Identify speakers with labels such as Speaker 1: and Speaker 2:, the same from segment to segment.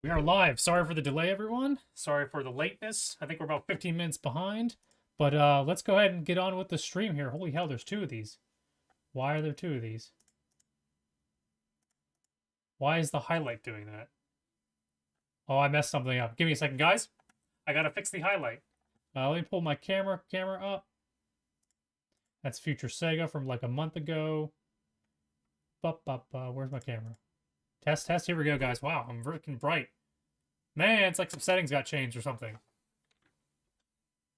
Speaker 1: We are live. Sorry for the delay, everyone. Sorry for the lateness. I think we're about 15 minutes behind. But let's go ahead and get on with the stream here. Holy hell, there's two of these. Why are there two of these? Why is the highlight doing that? Oh, I messed something up. Give me a second, guys. I gotta fix the highlight. Let me pull my camera up. That's Future Sega from like a month ago. Where's my camera? Test. Here we go, guys. Wow, I'm freaking bright. Man, it's like some settings got changed or something.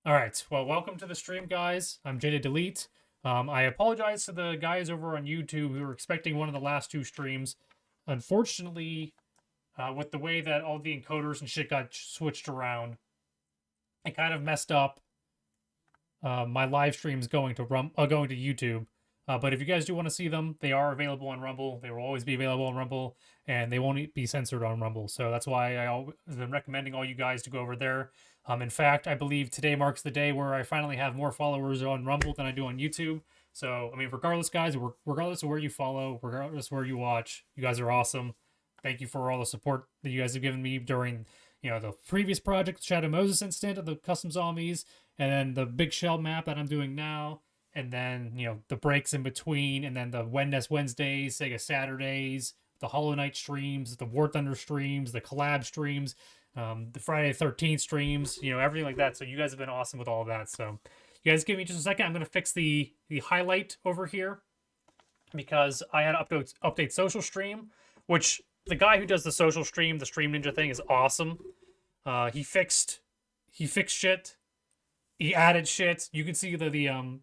Speaker 1: All right. Well, welcome to the stream, guys. I'm Jada Delete. I apologize to the guys over on YouTube who were expecting one of the last two streams. Unfortunately, with the way that all the encoders and shit got switched around, it kind of messed up my live streams going to YouTube. But if you guys do want to see them, they are available on Rumble. They will always be available on Rumble, and they won't be censored on Rumble. So that's why I've been recommending all you guys to go over there. In fact, I believe today marks the day where I finally have more followers on Rumble than I do on YouTube. So, I mean, regardless, guys, regardless of where you follow, regardless of where you watch, you guys are awesome. Thank you for all the support that you guys have given me during, the previous project, Shadow Moses Instant of the Custom Zombies, and then the Big Shell map that I'm doing now. And then, the breaks in between, and then the Wednesdays, Sega Saturdays, the Hollow Knight streams, the War Thunder streams, the collab streams, the Friday the 13th streams, everything like that. So you guys have been awesome with all of that. So you guys give me just a second. I'm going to fix the highlight over here because I had to update social stream, which the guy who does the social stream, the Stream Ninja thing, is awesome. He fixed shit. He added shit. You can see the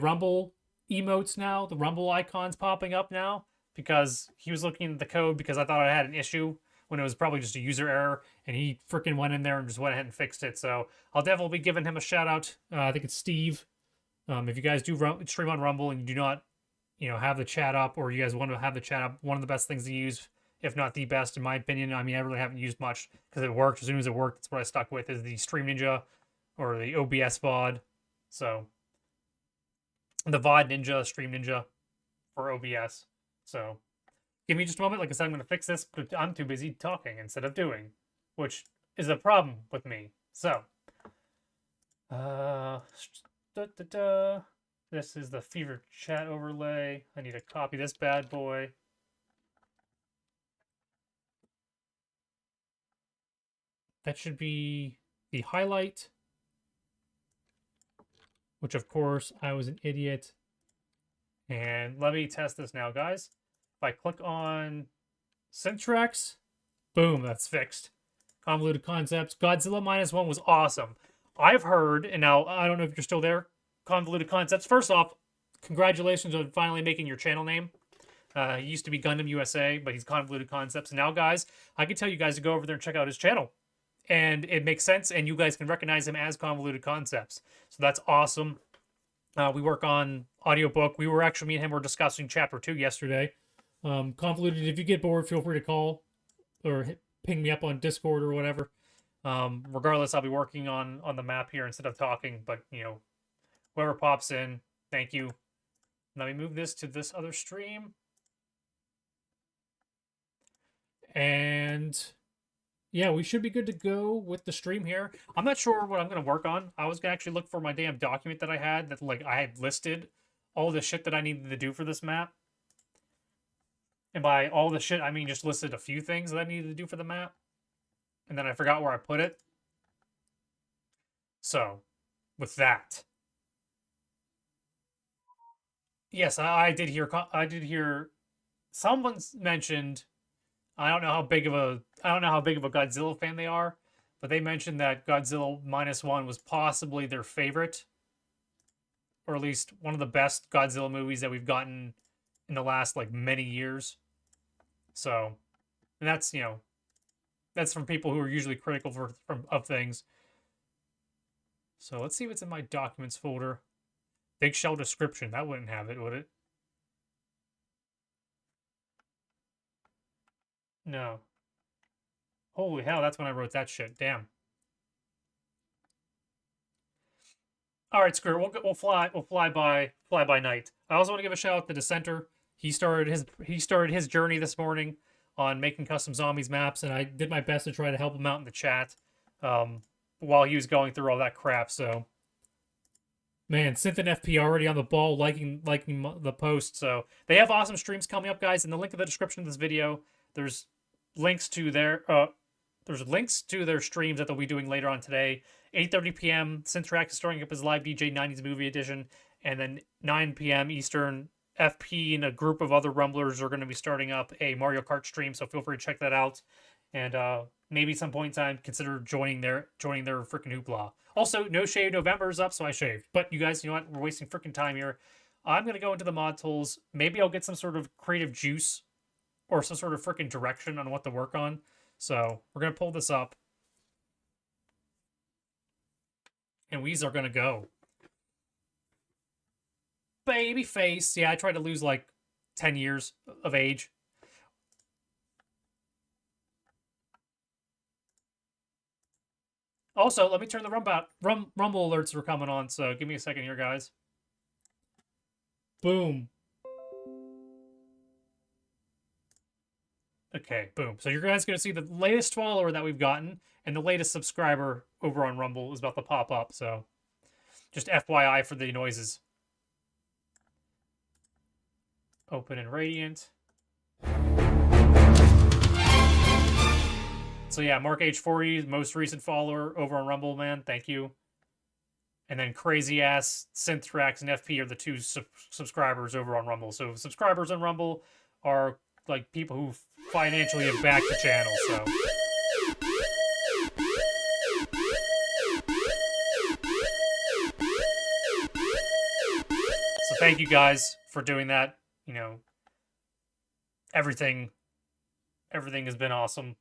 Speaker 1: Rumble emotes now, the Rumble icons popping up now, because he was looking at the code because I thought I had an issue when it was probably just a user error, and he freaking went in there and just went ahead and fixed it. So I'll definitely be giving him a shout out. I think it's Steve. If you guys do stream on Rumble and you do not, have the chat up, or you guys want to have the chat up, one of the best things to use, if not the best, in my opinion. I mean, I really haven't used much because it worked. As soon as it worked, that's what I stuck with, is the Stream Ninja or the OBS VOD. So the VOD Ninja, Stream Ninja for OBS. So give me just a moment. Like I said, I'm going to fix this, but I'm too busy talking instead of doing, which is a problem with me. So, this is the Fever chat overlay. I need to copy this bad boy. That should be the highlight, which of course I was an idiot. And let me test this now, guys. If I click on Syntrax, boom, that's fixed. Convoluted Concepts. Godzilla -1 was awesome. I've heard, and now I don't know if you're still there, Convoluted Concepts. First off, congratulations on finally making your channel name. He used to be Gundam USA, but he's Convoluted Concepts. And now, guys, I can tell you guys to go over there and check out his channel. And it makes sense, and you guys can recognize him as Convoluted Concepts. So that's awesome. We work on audiobook. We were actually, me and him were discussing chapter 2 yesterday. Convoluted, if you get bored, feel free to call or ping me up on Discord or whatever. Regardless, I'll be working on the map here instead of talking, but, whoever pops in, thank you. Let me move this to this other stream. And yeah, we should be good to go with the stream here. I'm not sure what I'm going to work on. I was going to actually look for my damn document that I had, that I had listed all the shit that I needed to do for this map. And by all the shit, I mean just listed a few things that I needed to do for the map. And then I forgot where I put it. So, with that. Yes, I did hear someone's mentioned, I don't know how big of a Godzilla fan they are, but they mentioned that Godzilla -1 was possibly their favorite, or at least one of the best Godzilla movies that we've gotten in the last many years. So, and that's that's from people who are usually critical of things. So let's see what's in my documents folder. Big Shell description. That wouldn't have it, would it? No. Holy hell, that's when I wrote that shit. Damn. All right, screw it. We'll fly by night. I also want to give a shout out to Dissenter. He started his journey this morning on making custom zombies maps, and I did my best to try to help him out in the chat while he was going through all that crap. So, man, Synth and FP already on the ball, liking the post. So they have awesome streams coming up, guys. In the link in the description of this video, there's links to their streams that they'll be doing later on today. 8:30 p.m. Synthrax is starting up his live DJ 90s movie edition, and then 9 p.m. Eastern, FP and a group of other Rumblers are going to be starting up a Mario Kart stream, so feel free to check that out. And maybe some point in time consider joining their freaking hoopla. Also, No Shave November is up, so I shaved. But you guys, you know what? We're wasting freaking time here. I'm going to go into the mod tools. Maybe I'll get some sort of creative juice or some sort of freaking direction on what to work on. So we're going to pull this up. And we are going to go. Baby face. Yeah, I tried to lose like 10 years of age. Also, let me turn the rumble alerts were coming on, so give me a second here, guys. Boom. Okay, boom. So you guys going to see the latest follower that we've gotten, and the latest subscriber over on Rumble is about to pop up, so just FYI for the noises. Open and Radiant. So yeah, Mark H40, most recent follower over on Rumble, man. Thank you. And then Crazy Ass, Synthrax, and FP are the two subscribers over on Rumble. So subscribers on Rumble are like people who financially have backed the channel, so. So thank you guys for doing that. You know, everything has been awesome.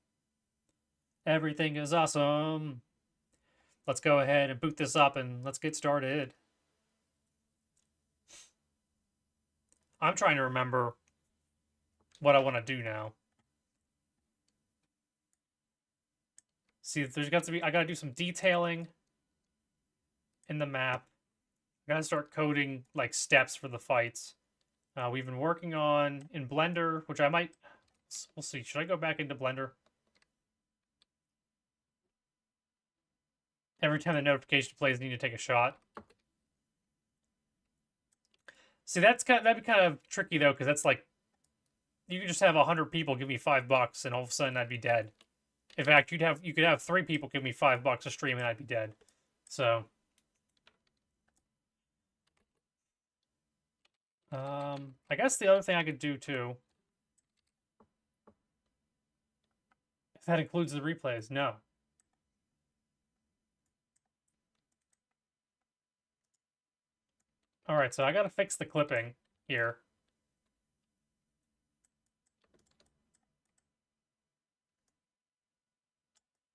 Speaker 1: Everything is awesome. Let's go ahead and boot this up and let's get started. I'm trying to remember what I want to do now. See, there's got to be, I got to do some detailing in the map. I got to start coding like steps for the fights. We've been working on in Blender, which I might, we'll see. Should I go back into Blender? Every time the notification plays, I need to take a shot. See, that'd be kind of tricky though, because that's like, you could just have 100 people give me $5, and all of a sudden I'd be dead. In fact, you could have 3 people give me $5 a stream, and I'd be dead. So, I guess the other thing I could do too, if that includes the replays, no. All right, so I gotta fix the clipping here.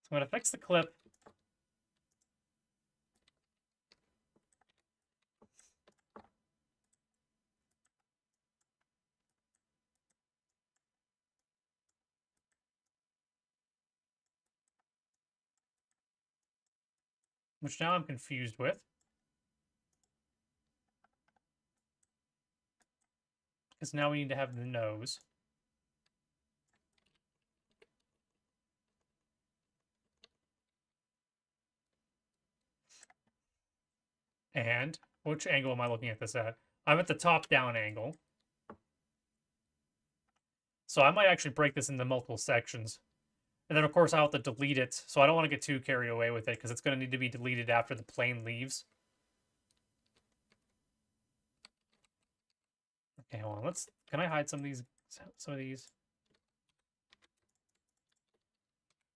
Speaker 1: So I'm gonna fix the clip. Which now I'm confused with. Because now we need to have the nose. And which angle am I looking at this at? I'm at the top-down angle. So I might actually break this into multiple sections. And then, of course, I'll have to delete it. So I don't want to get too carried away with it, because it's going to need to be deleted after the plane leaves. Okay, hold on. Can I hide some of these?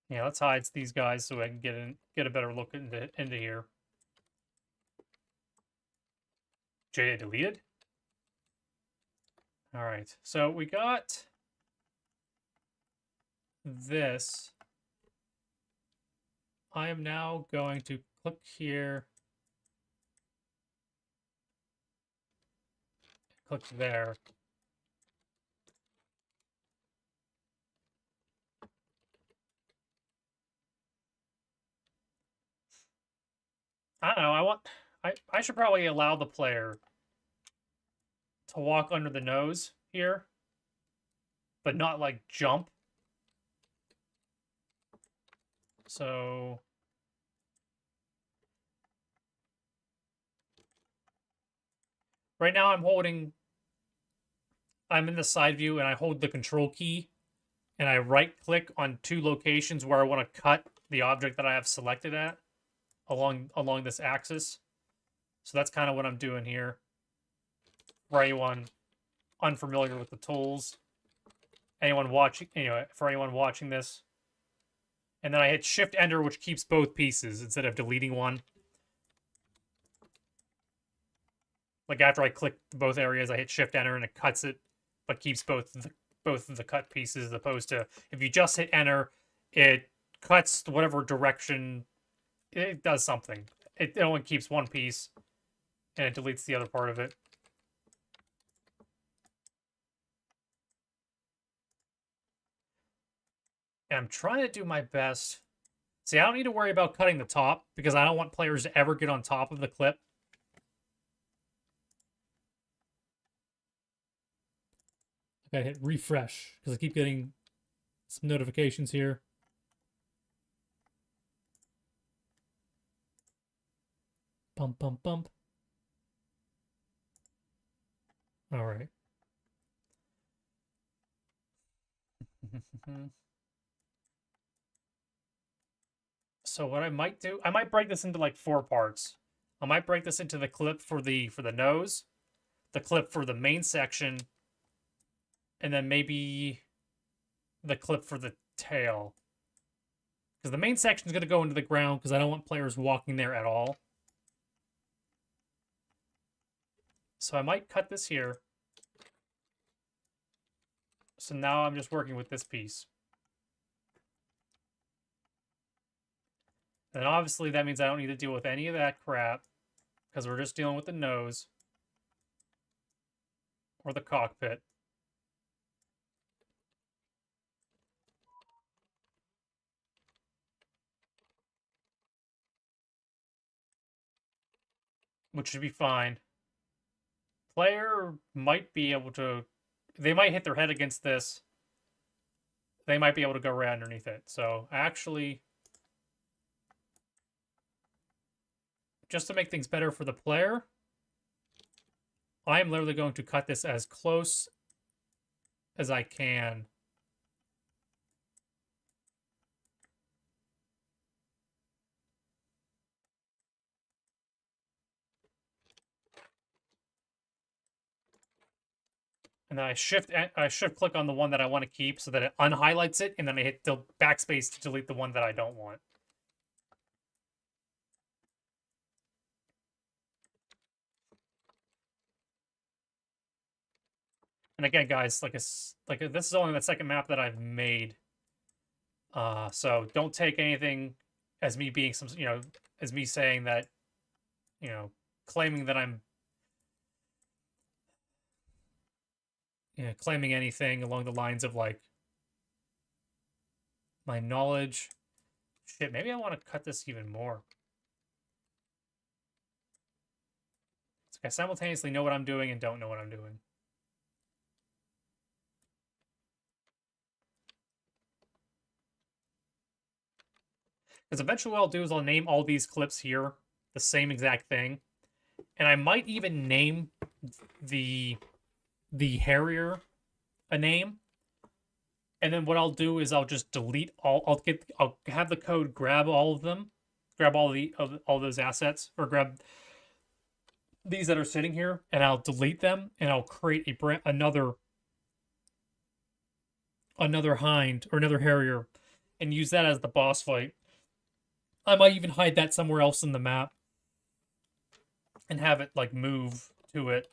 Speaker 1: Yeah, let's hide these guys so I can get a better look into here. JA deleted? All right, so we got this. I am now going to click here. Click there. I don't know, I should probably allow the player to walk under the nose here, but not like jump. So right now I'm in the side view and I hold the control key and I right click on two locations where I want to cut the object that I have selected at along this axis. So that's kind of what I'm doing here. For anyone unfamiliar with the tools, for anyone watching this, and then I hit Shift Enter, which keeps both pieces instead of deleting one. Like after I click both areas, I hit Shift Enter and it cuts it, but keeps both of the cut pieces. As opposed to if you just hit Enter, it cuts whatever direction. It does something. It only keeps one piece, and it deletes the other part of it. And I'm trying to do my best. See, I don't need to worry about cutting the top because I don't want players to ever get on top of the clip. I gotta hit refresh because I keep getting some notifications here. Bump, bump, bump. All right. So what I might do, I might break this into like 4 parts. I might break this into the clip for the nose, the clip for the main section, and then maybe the clip for the tail. Because the main section is going to go into the ground because I don't want players walking there at all. So I might cut this here. So now I'm just working with this piece. And obviously that means I don't need to deal with any of that crap because we're just dealing with the nose or the cockpit. Which should be fine. Player might be able to... They might hit their head against this. They might be able to go right underneath it. So, actually... Just to make things better for the player, I am literally going to cut this as close as I can. And then I shift click on the one that I want to keep so that it unhighlights it, and then I hit the backspace to delete the one that I don't want. And again, guys, this is only the second map that I've made. So don't take anything as me being as me saying that, claiming that I'm, claiming anything along the lines of like my knowledge. Shit, maybe I want to cut this even more. It's like I simultaneously know what I'm doing and don't know what I'm doing. Because eventually what I'll do is I'll name all these clips here the same exact thing. And I might even name the Harrier a name. And then what I'll do is I'll just delete all. I'll have the code grab all of them, grab all those assets, or grab these that are sitting here, and I'll delete them, and I'll create another Hind or another Harrier, and use that as the boss fight. I might even hide that somewhere else in the map, and have it like move to it,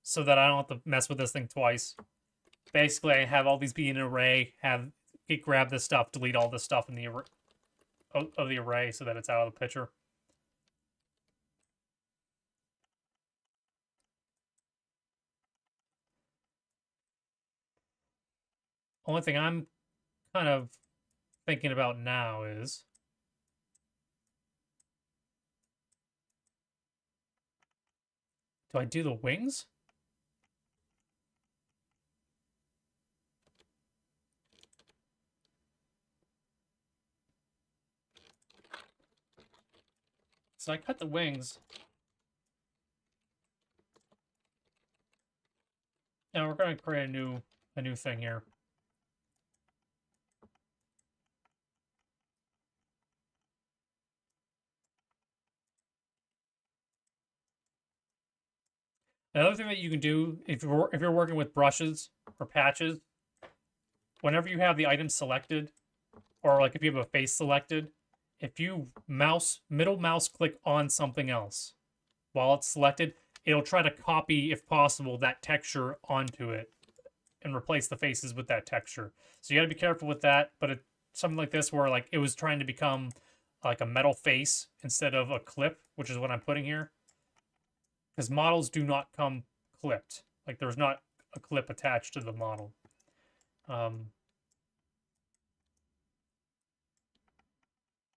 Speaker 1: so that I don't have to mess with this thing twice. Basically, I have all these be in an array, grab this stuff, delete all this stuff in the array so that it's out of the picture. Only thing I'm kind of thinking about now is... Do I do the wings? So I cut the wings. Now we're going to create a new thing here. Another thing that you can do if you're working with brushes or patches, whenever you have the item selected, or like if you have a face selected, if you middle mouse click on something else while it's selected, it'll try to copy, if possible, that texture onto it and replace the faces with that texture. So you got to be careful with that. But something like this where like it was trying to become like a metal face instead of a clip, which is what I'm putting here. Because models do not come clipped. Like there's not a clip attached to the model.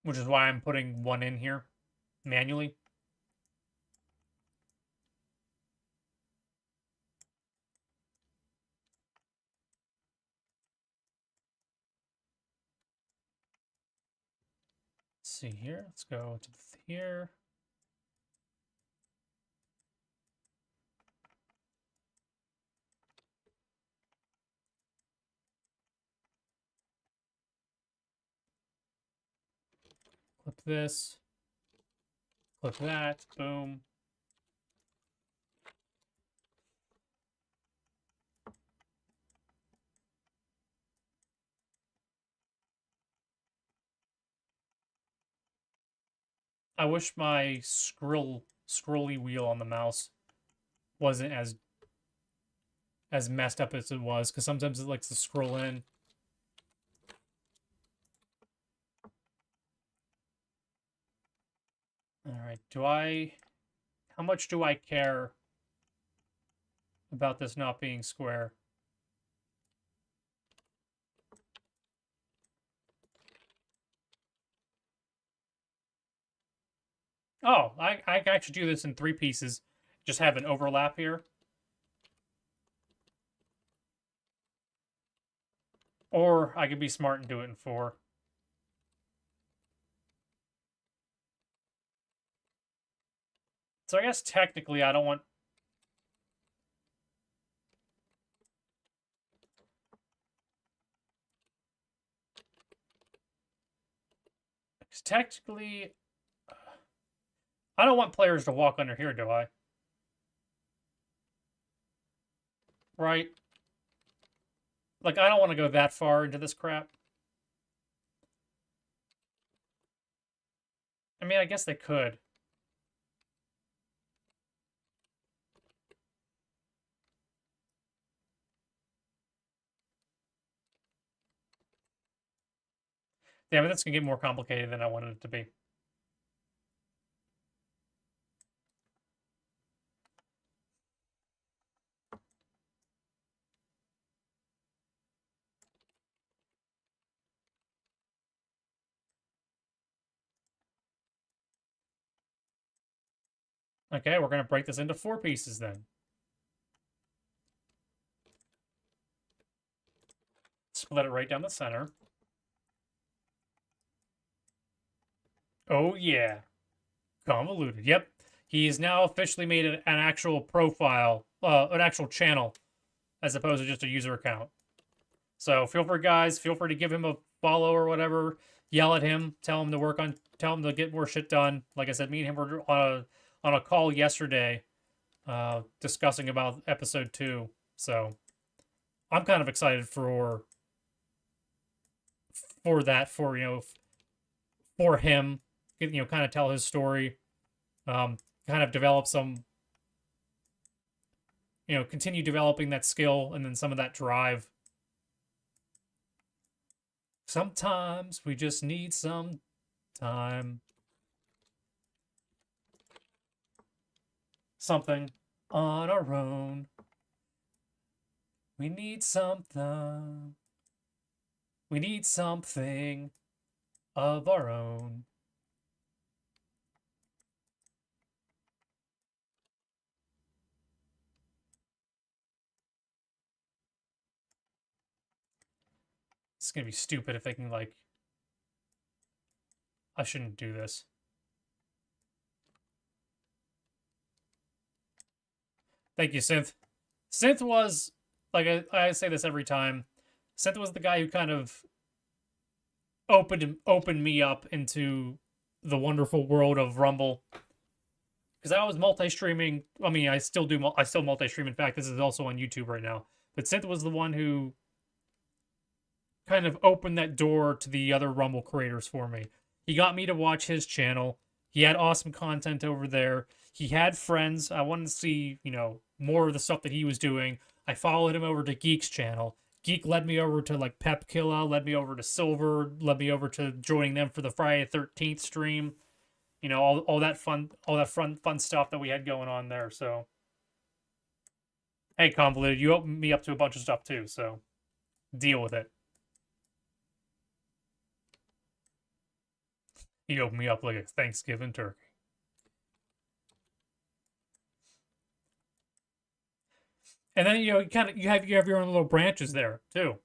Speaker 1: Which is why I'm putting one in here manually. Let's see here. Let's go to here. Clip this. Clip that. Boom. I wish my scrolly wheel on the mouse wasn't as messed up as it was, because sometimes it likes to scroll in. Alright, how much do I care about this not being square? Oh, I can actually do this in 3 pieces. Just have an overlap here. Or I could be smart and do it in 4. So I guess technically I don't want... Technically, I don't want players to walk under here, do I? Right? Like, I don't want to go that far into this crap. I mean, I guess they could. Yeah, but that's going to get more complicated than I wanted it to be. Okay, we're going to break this into 4 pieces then. Split it right down the center. Oh, yeah. Convoluted. Yep. He's now officially made an actual profile, an actual channel, as opposed to just a user account. So feel free, guys. Feel free to give him a follow or whatever. Yell at him. Tell him to get more shit done. Like I said, me and him were on a call yesterday, discussing about episode 2. So I'm kind of excited for that, for for him, kind of tell his story, kind of develop some, continue developing that skill and then some of that drive. Sometimes we just need some time. Something on our own. We need something. We need something of our own. It's gonna be stupid if they can, like... I shouldn't do this. Thank you, Synth. Synth was, like, I say this every time. Synth was the guy who kind of opened me up into the wonderful world of Rumble. Because I was multi-streaming. I mean, I still do. I still multi-stream. In fact, this is also on YouTube right now. But Synth was the one who kind of opened that door to the other Rumble creators for me. He got me to watch his channel. He had awesome content over there. He had friends. I wanted to see, more of the stuff that he was doing. I followed him over to Geek's channel. Geek led me over to like Pepkilla, led me over to Silver, led me over to joining them for the Friday 13th stream. All that fun stuff that we had going on there. So, hey, Convoluted, you opened me up to a bunch of stuff too. So, deal with it. He opened me up like a Thanksgiving turkey. And then you have your own little branches there too,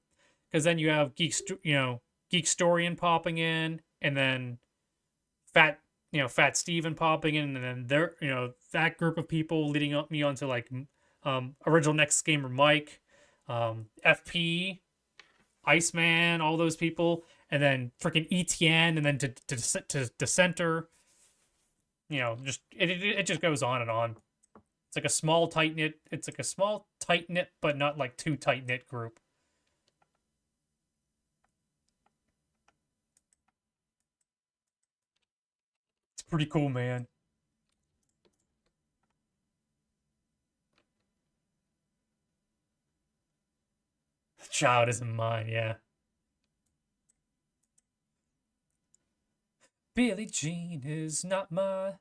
Speaker 1: because then you have Geek Storian popping in, and then Fat Steven popping in, and then there that group of people leading up me onto like Original Next Gamer Mike, FP, Iceman, all those people, and then freaking ETN, and then to Dissenter. Just it just goes on and on. It's like a small tight knit, but not like too tight knit group. It's pretty cool, man. The child isn't mine, yeah. Billie Jean is not mine.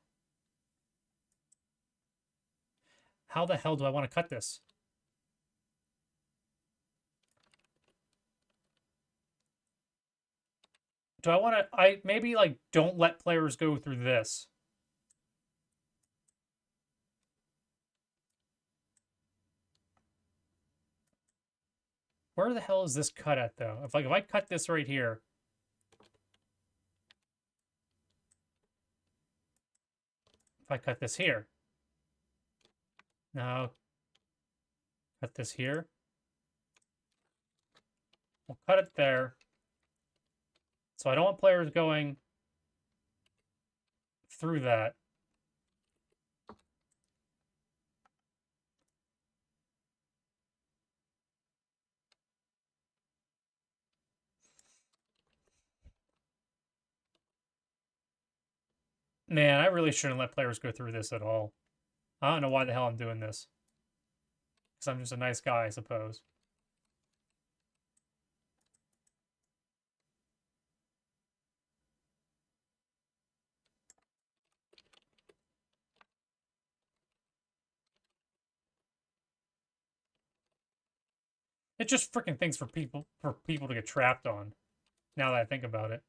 Speaker 1: How the hell do I want to cut this? Do I want to, maybe like don't let players go through this. Where the hell is this cut at though? If I cut this right here. If I cut this here. Now, cut this here. We'll cut it there. So I don't want players going through that. Man, I really shouldn't let players go through this at all. I don't know why the hell I'm doing this. Because I'm just a nice guy, I suppose. It's just freaking things for people to get trapped on. Now that I think about it.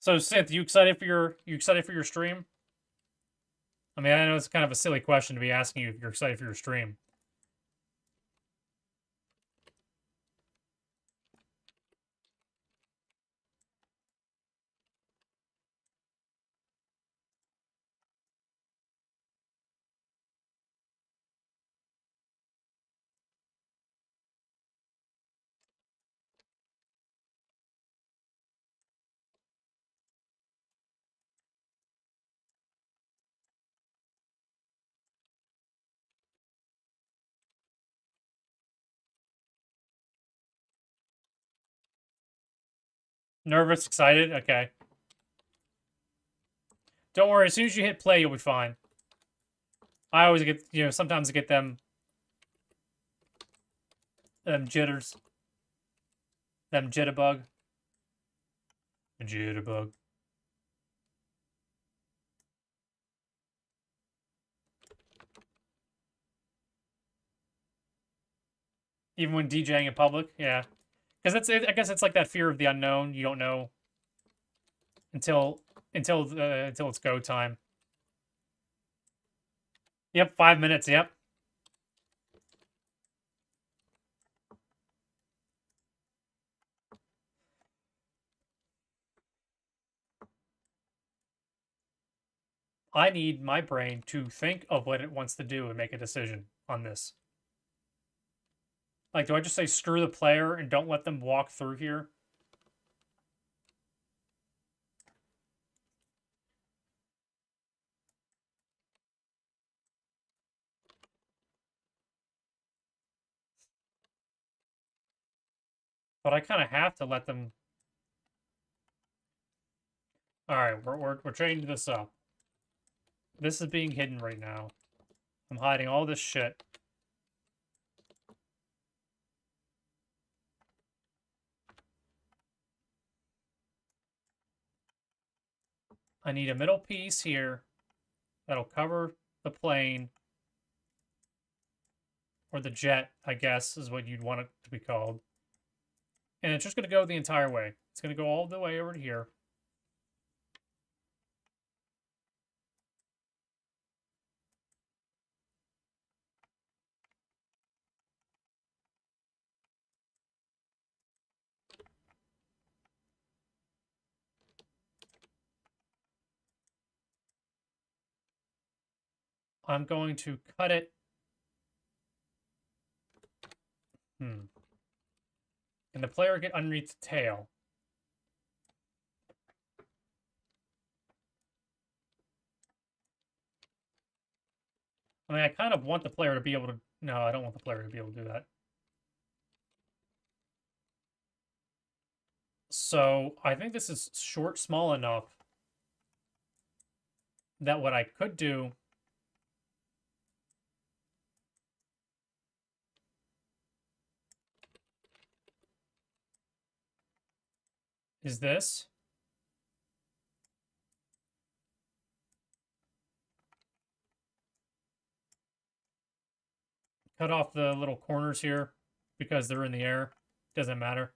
Speaker 1: So, Synth, you excited for your stream? I mean, I know it's kind of a silly question to be asking you if you're excited for your stream. Nervous, excited? Okay. Don't worry, as soon as you hit play, you'll be fine. I always get, sometimes I get them jitters. Them jitterbug. Jitterbug. Even when DJing in public, yeah. Because I guess it's like that fear of the unknown. You don't know until it's go time. Yep, 5 minutes. Yep. I need my brain to think of what it wants to do and make a decision on this. Like, do I just say screw the player and don't let them walk through here? But I kind of have to let them. All right, we're changing this up. This is being hidden right now. I'm hiding all this shit. I need a middle piece here that'll cover the plane. Or the jet, I guess, is what you'd want it to be called. And it's just going to go the entire way. It's going to go all the way over to here. I'm going to cut it. Can the player get underneath the tail? I mean, I kind of want the player to be able to... No, I don't want the player to be able to do that. So, I think this is small enough that what I could do is this. Cut off the little corners here because they're in the air. Doesn't matter.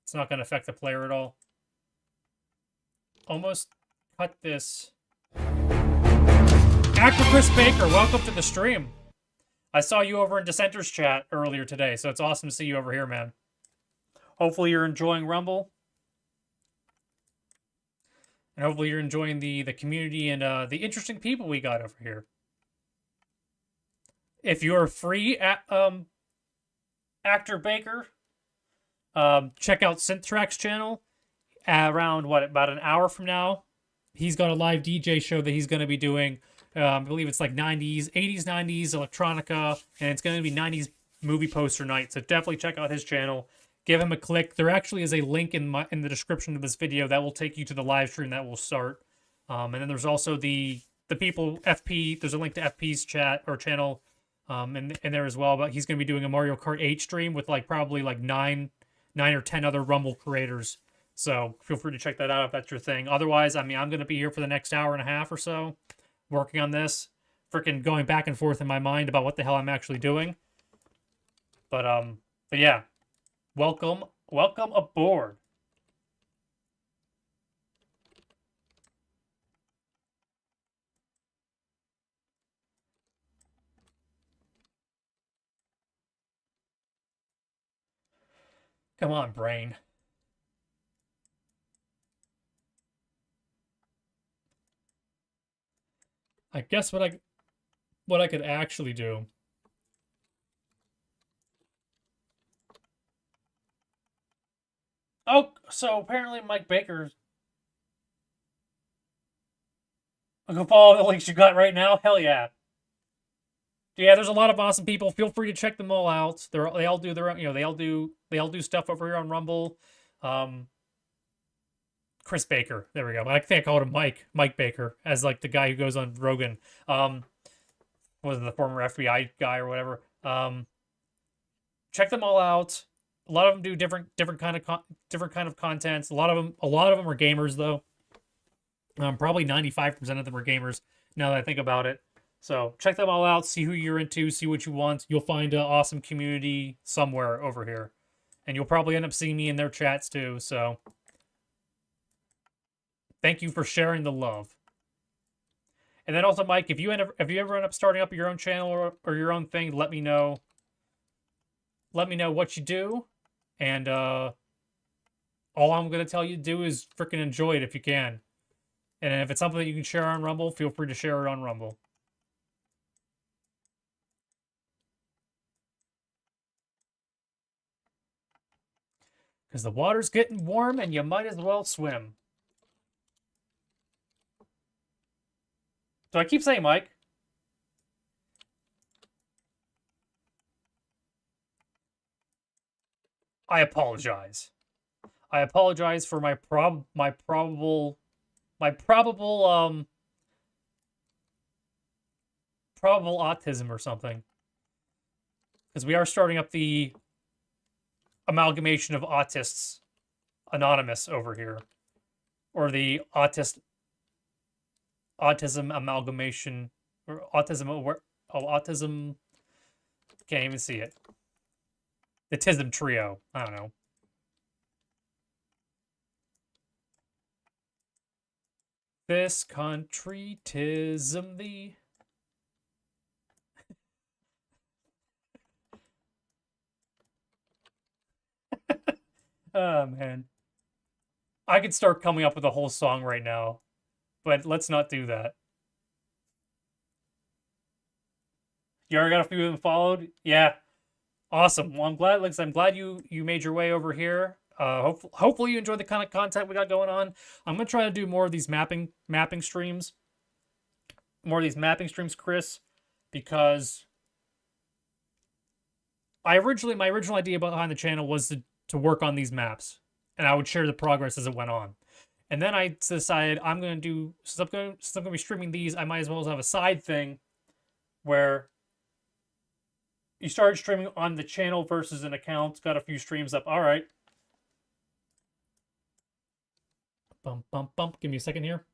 Speaker 1: It's not going to affect the player at all. Almost cut this. Actor Chris Baker, welcome to the stream. I saw you over in Dissenters chat earlier today, so it's awesome to see you over here, man. Hopefully you're enjoying Rumble. And hopefully you're enjoying the community and the interesting people we got over here. If you're free at Actor Baker, check out Synthtrack's channel. Around about an hour from now, he's got a live DJ show that he's going to be doing. I believe it's like 80s, 90s electronica, and it's going to be 90s movie poster night. So definitely check out his channel. Give him a click. There actually is a link in the description of this video that will take you to the live stream that will start. And then there's also the people FP. There's a link to FP's chat or channel, in there as well. But he's going to be doing a Mario Kart 8 stream with probably 9 or 10 other Rumble creators. So feel free to check that out if that's your thing. Otherwise, I mean, I'm going to be here for the next hour and a half or so, working on this, freaking going back and forth in my mind about what the hell I'm actually doing. But yeah, welcome aboard. Come on, brain. I guess what I could actually do. Oh, so apparently Mike Baker's. I can follow the links you got right now. Hell yeah. Yeah, there's a lot of awesome people. Feel free to check them all out. They all do their own, they all do stuff over here on Rumble. Chris Baker. There we go. I think I called him Mike Baker, as the guy who goes on Rogan. Was the former FBI guy or whatever. Check them all out. A lot of them do different kind of contents. A lot of them are gamers though. Probably 95% of them are gamers now that I think about it. So check them all out, see who you're into, see what you want. You'll find an awesome community somewhere over here. And you'll probably end up seeing me in their chats too, so thank you for sharing the love. And then also, Mike, if you ever end up starting up your own channel or your own thing, let me know. Let me know what you do. And all I'm going to tell you to do is freaking enjoy it if you can. And if it's something that you can share on Rumble, feel free to share it on Rumble. Because the water's getting warm and you might as well swim. Do I keep saying Mike? I apologize. I apologize for my probable autism or something. Because we are starting up the amalgamation of autists anonymous over here. Or the autism amalgamation, or autism, can't even see it. The Tism trio, I don't know. This country, tism thee. Oh, man. I could start coming up with a whole song right now, but let's not do that. You already got a few of them followed? Yeah. Awesome. Well, I'm glad you made your way over here. Hopefully you enjoy the kind of content we got going on. I'm gonna try to do more of these mapping streams. More of these mapping streams, Chris, because my original idea behind the channel was to work on these maps, and I would share the progress as it went on. And then I decided since I'm gonna be streaming these, I might as well have a side thing where you started streaming on the channel versus an account. Got a few streams up. All right. Bump, bump, bump. Give me a second here.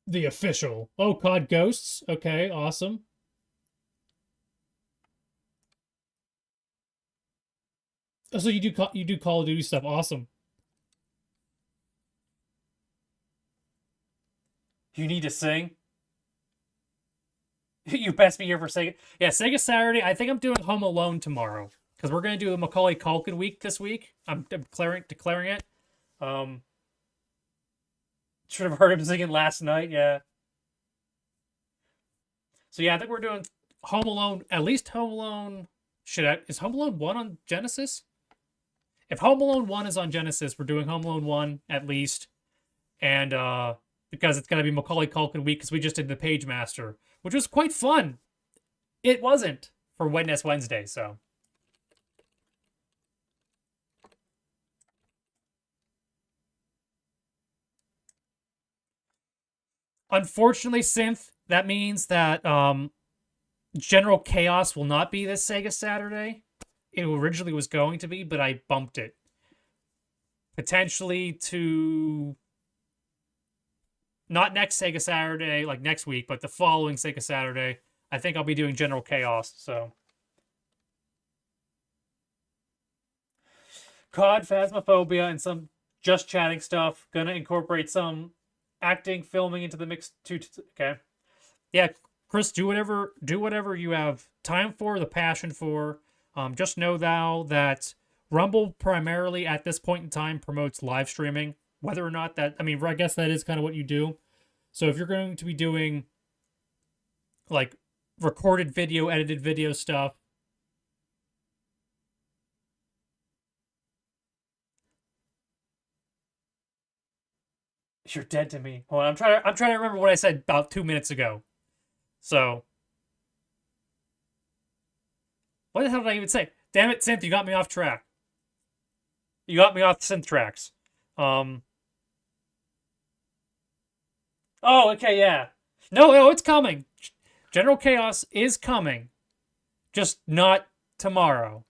Speaker 1: The official. Oh, COD Ghosts. Okay, awesome. Oh, so you do Call of Duty stuff. Awesome. You need to sing? You best be here for Sega. Yeah, Sega Saturday. I think I'm doing Home Alone tomorrow. Because we're going to do the Macaulay Culkin week this week. I'm declaring it. Should have heard him singing last night, yeah. So yeah, I think we're doing Home Alone, at least Home Alone... Is Home Alone 1 on Genesis? If Home Alone 1 is on Genesis, we're doing Home Alone 1 at least. And because it's going to be Macaulay Culkin week, because we just did the Page Master, which was quite fun. It wasn't for Wednesday, so... Unfortunately, Synth, that means that General Chaos will not be this Sega Saturday. It originally was going to be, but I bumped it. Potentially to... Not next Sega Saturday, like next week, but the following Sega Saturday. I think I'll be doing General Chaos, so... COD, Phasmophobia, and some just chatting stuff. Gonna incorporate some acting, filming into the mix too. Okay, yeah, Chris, do whatever you have time for, the passion for. Just know that Rumble primarily at this point in time promotes live streaming. Whether or not that, I mean, I guess that is kind of what you do. So if you're going to be doing like recorded video, edited video stuff, you're dead to me. Hold on, I'm trying to remember what I said about 2 minutes ago. So, what the hell did I even say? Damn it, Synth, you got me off track. You got me off the Synth tracks. Oh, okay, yeah. No, it's coming. General Chaos is coming. Just not tomorrow.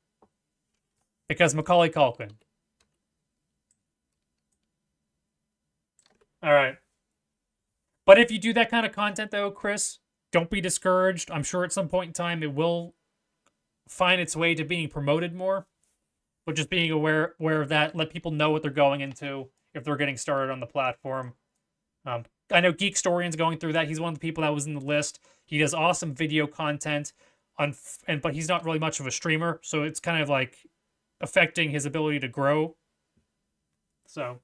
Speaker 1: Because Macaulay Culkin. All right. But if you do that kind of content, though, Chris, don't be discouraged. I'm sure at some point in time it will find its way to being promoted more. But just being aware of that, let people know what they're going into if they're getting started on the platform. I know Geek Storian's going through that. He's one of the people that was in the list. He does awesome video content, but he's not really much of a streamer, so it's kind of like affecting his ability to grow. So,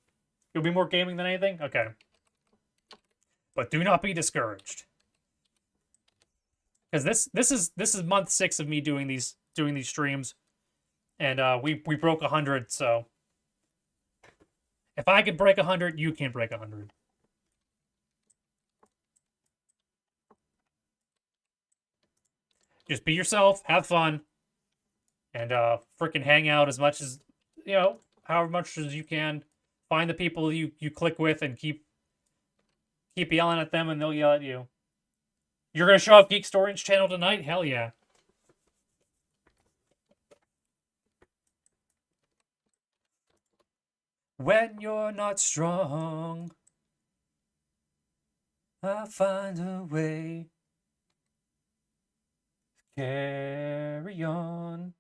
Speaker 1: you'll be more gaming than anything? Okay. But do not be discouraged. Because this is month 6 of me doing these streams. And we broke 100, so if I can break 100, you can break 100. Just be yourself, have fun, and freaking hang out as much as, however much as you can. Find the people you click with and keep yelling at them and they'll yell at you. You're going to show up Geek Storage channel tonight? Hell yeah. When you're not strong, I'll find a way. Carry on.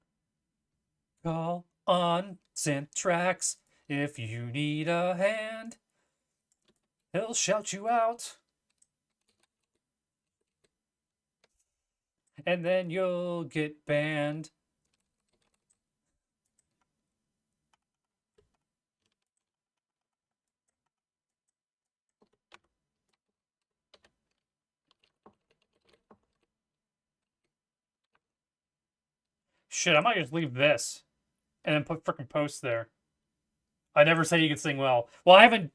Speaker 1: Call on Syntrax if you need a hand. He'll shout you out. And then you'll get banned. Shit, I might just leave this and then put frickin' posts there. I never said you could sing well. Well, I haven't...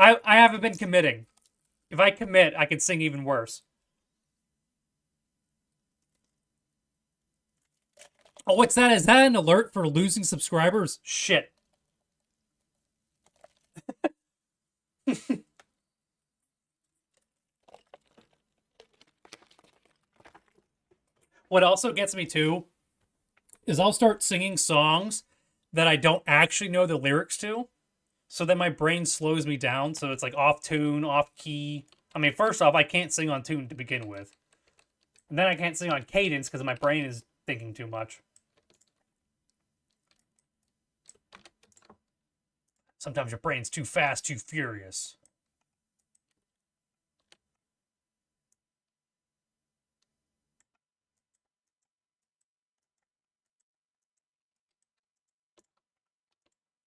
Speaker 1: I haven't been committing. If I commit, I can sing even worse. Oh, what's that? Is that an alert for losing subscribers? Shit. What also gets me too is I'll start singing songs that I don't actually know the lyrics to. So then my brain slows me down. So it's like off tune, off key. I mean, first off, I can't sing on tune to begin with. And then I can't sing on cadence because my brain is thinking too much. Sometimes your brain's too fast, too furious.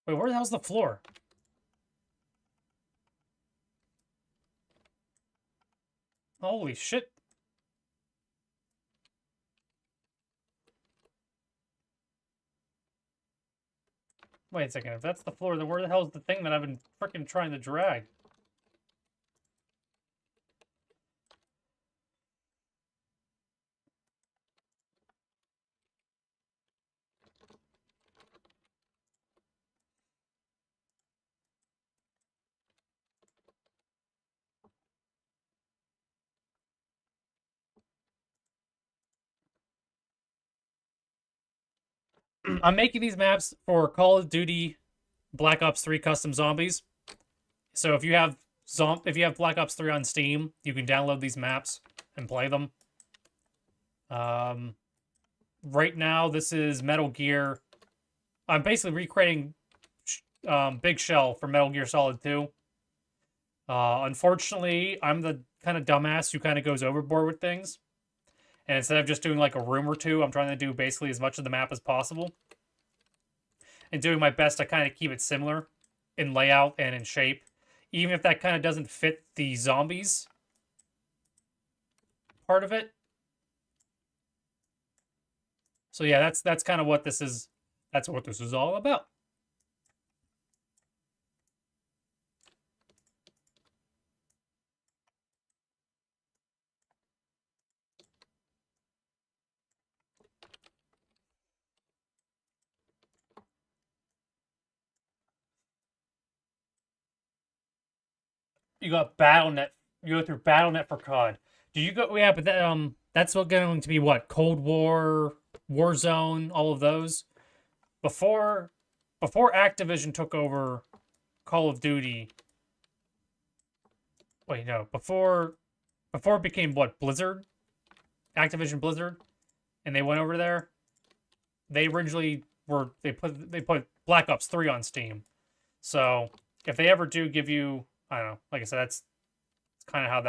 Speaker 1: Wait, where the hell's the floor? Holy shit. Wait a second, if that's the floor, then where the hell's the thing that I've been freaking trying to drag? I'm making these maps for Call of Duty Black Ops 3 Custom Zombies. So if you have Black Ops 3 on Steam, you can download these maps and play them. Right now, this is Metal Gear. I'm basically recreating Big Shell for Metal Gear Solid 2. Unfortunately, I'm the kind of dumbass who kind of goes overboard with things. And instead of just doing like a room or two, I'm trying to do basically as much of the map as possible. And doing my best to kind of keep it similar in layout and in shape. Even if that kind of doesn't fit the zombies part of it. So yeah, that's kind of what this is. That's what this is all about. You got BattleNet. You go through BattleNet for COD. Do you go? Yeah, but that's going to be what? Cold War, Warzone, all of those. Before before Activision took over Call of Duty. Wait, no, before it became what, Blizzard? Activision Blizzard, and they went over there. They originally they put Black Ops 3 on Steam. So if they ever do give you, I don't know, like I said, that's kind of how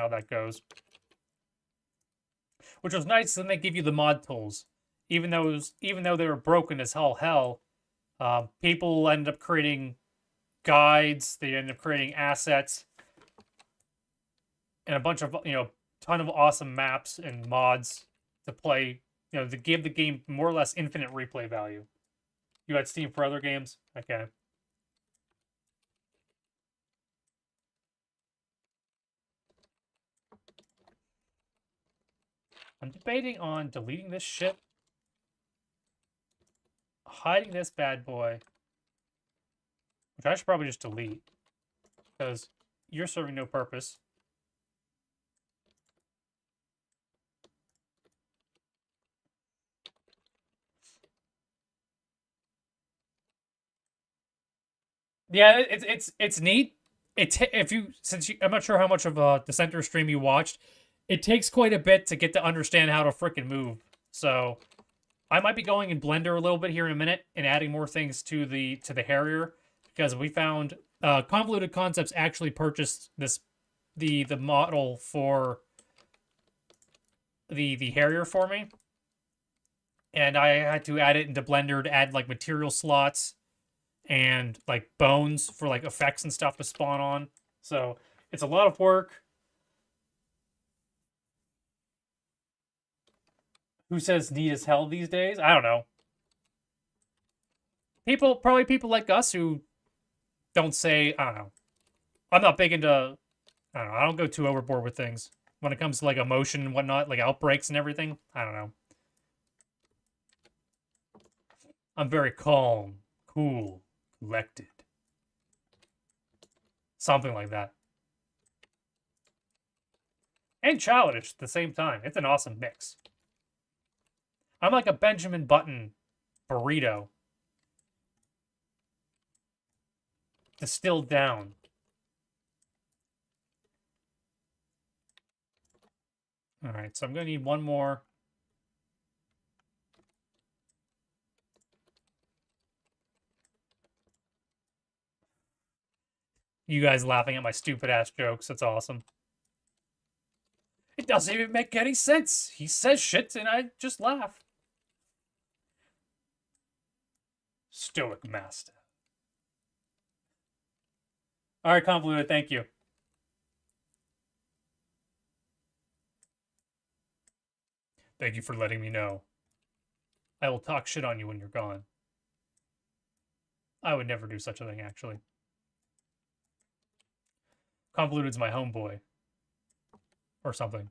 Speaker 1: that goes. Which was nice, then they give you the mod tools. Even though they were broken as hell, people ended up creating guides, they ended up creating assets, and a bunch of, ton of awesome maps and mods to play, to give the game more or less infinite replay value. You had Steam for other games? Okay. I'm debating on deleting this shit, hiding this bad boy, which I should probably just delete, because you're serving no purpose. Yeah, it's neat. I'm not sure how much of a Dissenter stream you watched. It takes quite a bit to get to understand how to frickin' move. So I might be going in Blender a little bit here in a minute and adding more things to the Harrier, because we found Convoluted Concepts actually purchased the model for the Harrier for me, and I had to add it into Blender to add like material slots and like bones for like effects and stuff to spawn on. So it's a lot of work. Who says neat as hell these days? I don't know. Probably people like us who don't say, I don't know. I'm not big into, I don't know, I don't go too overboard with things. When it comes to like emotion and whatnot, like outbreaks and everything, I don't know. I'm very calm, cool, collected. Something like that. And childish at the same time. It's an awesome mix. I'm like a Benjamin Button burrito. Distilled down. Alright, so I'm going to need one more. You guys laughing at my stupid ass jokes. That's awesome. It doesn't even make any sense. He says shit and I just laugh. Stoic master. Alright, Convoluted, thank you. Thank you for letting me know. I will talk shit on you when you're gone. I would never do such a thing, actually. Convoluted's my homeboy. Or something.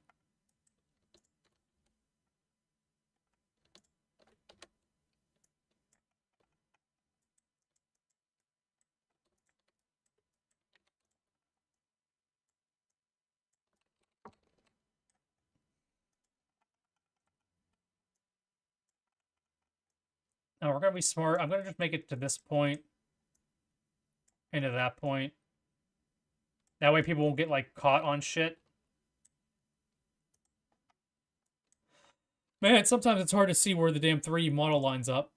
Speaker 1: Now we're going to be smart. I'm going to just make it to this point. Into that point. That way people won't get, like, caught on shit. Man, sometimes it's hard to see where the damn 3D model lines up.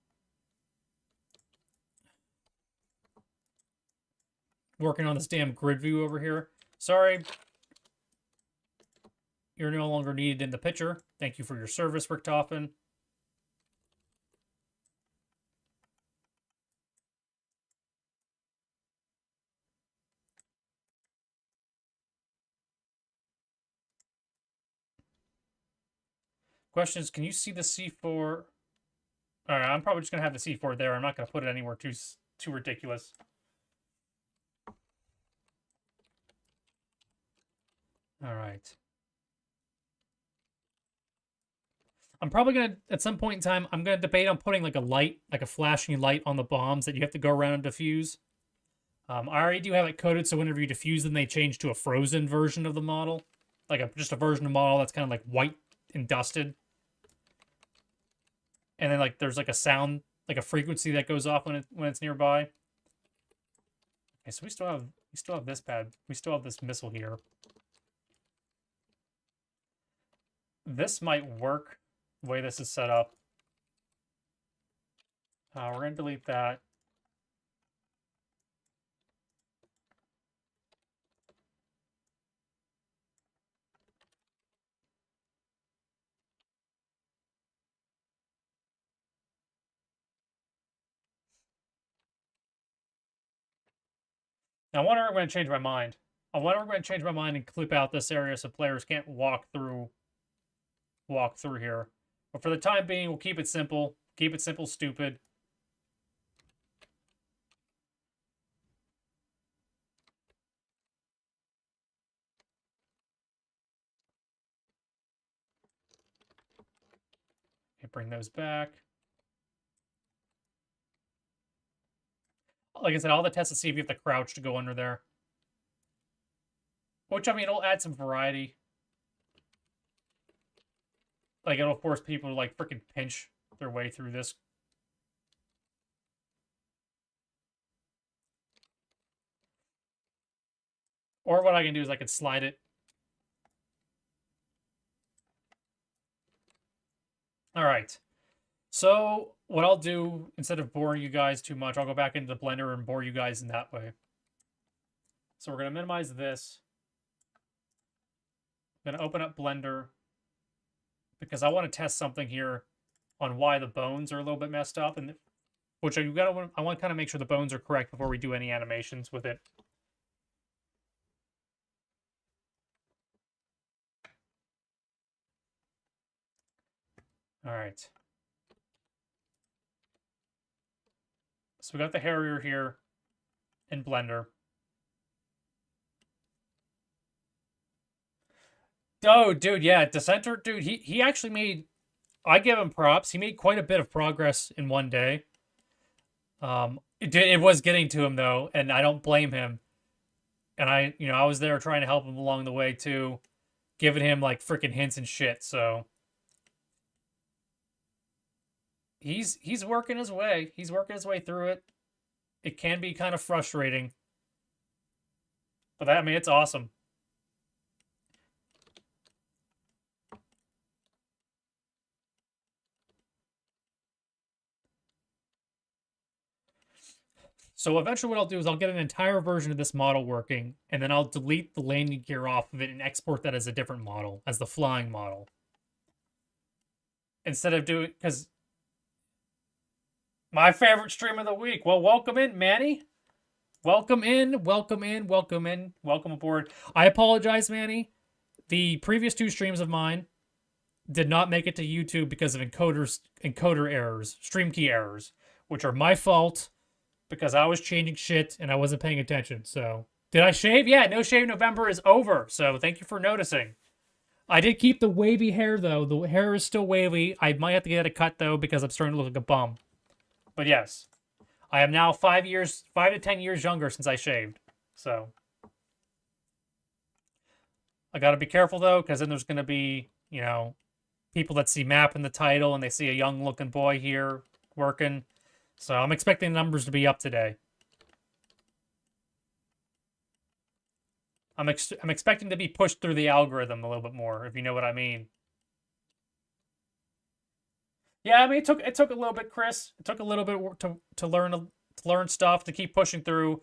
Speaker 1: Working on this damn grid view over here. Sorry. You're no longer needed in the picture. Thank you for your service, Richtofen. Question is, can you see the C4? Alright, I'm probably just going to have the C4 there. I'm not going to put it anywhere too ridiculous. Alright. I'm probably going to, at some point in time, I'm going to debate on putting like a light, like a flashing light on the bombs that you have to go around and defuse. I already do have it coded, so whenever you defuse them, they change to a frozen version of the model. Like just a version of the model that's kind of like white and dusted. And then, like, there's, like, a sound like a frequency that goes off when it's nearby. Okay, so we still have this pad. We still have this missile here. This might work the way this is set up. We're gonna delete that. Now, I wonder if I'm going to change my mind. I wonder if I'm going to change my mind and clip out this area so players can't walk through here. But for the time being, we'll keep it simple. Keep it simple, stupid. Okay, bring those back. Like I said, all the tests to see if you have to crouch to go under there. Which, I mean, it'll add some variety. Like, it'll force people to, like, freaking pinch their way through this. Or what I can do is I can slide it. All right. So what I'll do, instead of boring you guys too much, I'll go back into the Blender and bore you guys in that way. So we're going to minimize this. I'm going to open up Blender because I want to test something here on why the bones are a little bit messed up, and which I want to kind of make sure the bones are correct before we do any animations with it. All right. So we got the Harrier here in Blender. Oh, dude, yeah, Dissenter, dude, he actually made, I give him props. He made quite a bit of progress in one day. It was getting to him though, and I don't blame him. And I was there trying to help him along the way too, giving him like freaking hints and shit. So he's working his way. He's working his way through it. It can be kind of frustrating, but I mean, it's awesome. So eventually what I'll do is I'll get an entire version of this model working, and then I'll delete the landing gear off of it and export that as a different model, as the flying model. Instead of doing, because my favorite stream of the week. Well, welcome in, Manny. Welcome in, welcome in, welcome in, welcome aboard. I apologize, Manny. The previous 2 streams of mine did not make it to YouTube because of encoder errors, stream key errors, which are my fault. Because I was changing shit and I wasn't paying attention. So, did I shave? Yeah, No Shave November is over. So, thank you for noticing. I did keep the wavy hair, though. The hair is still wavy. I might have to get a cut, though, because I'm starting to look like a bum. But yes, I am now 5 to 10 years younger since I shaved. So, I got to be careful, though, because then there's going to be, people that see map in the title and they see a young-looking boy here working. So I'm expecting the numbers to be up today. I'm expecting to be pushed through the algorithm a little bit more, if you know what I mean. Yeah, I mean it took a little bit, Chris. It took a little bit to learn stuff, to keep pushing through.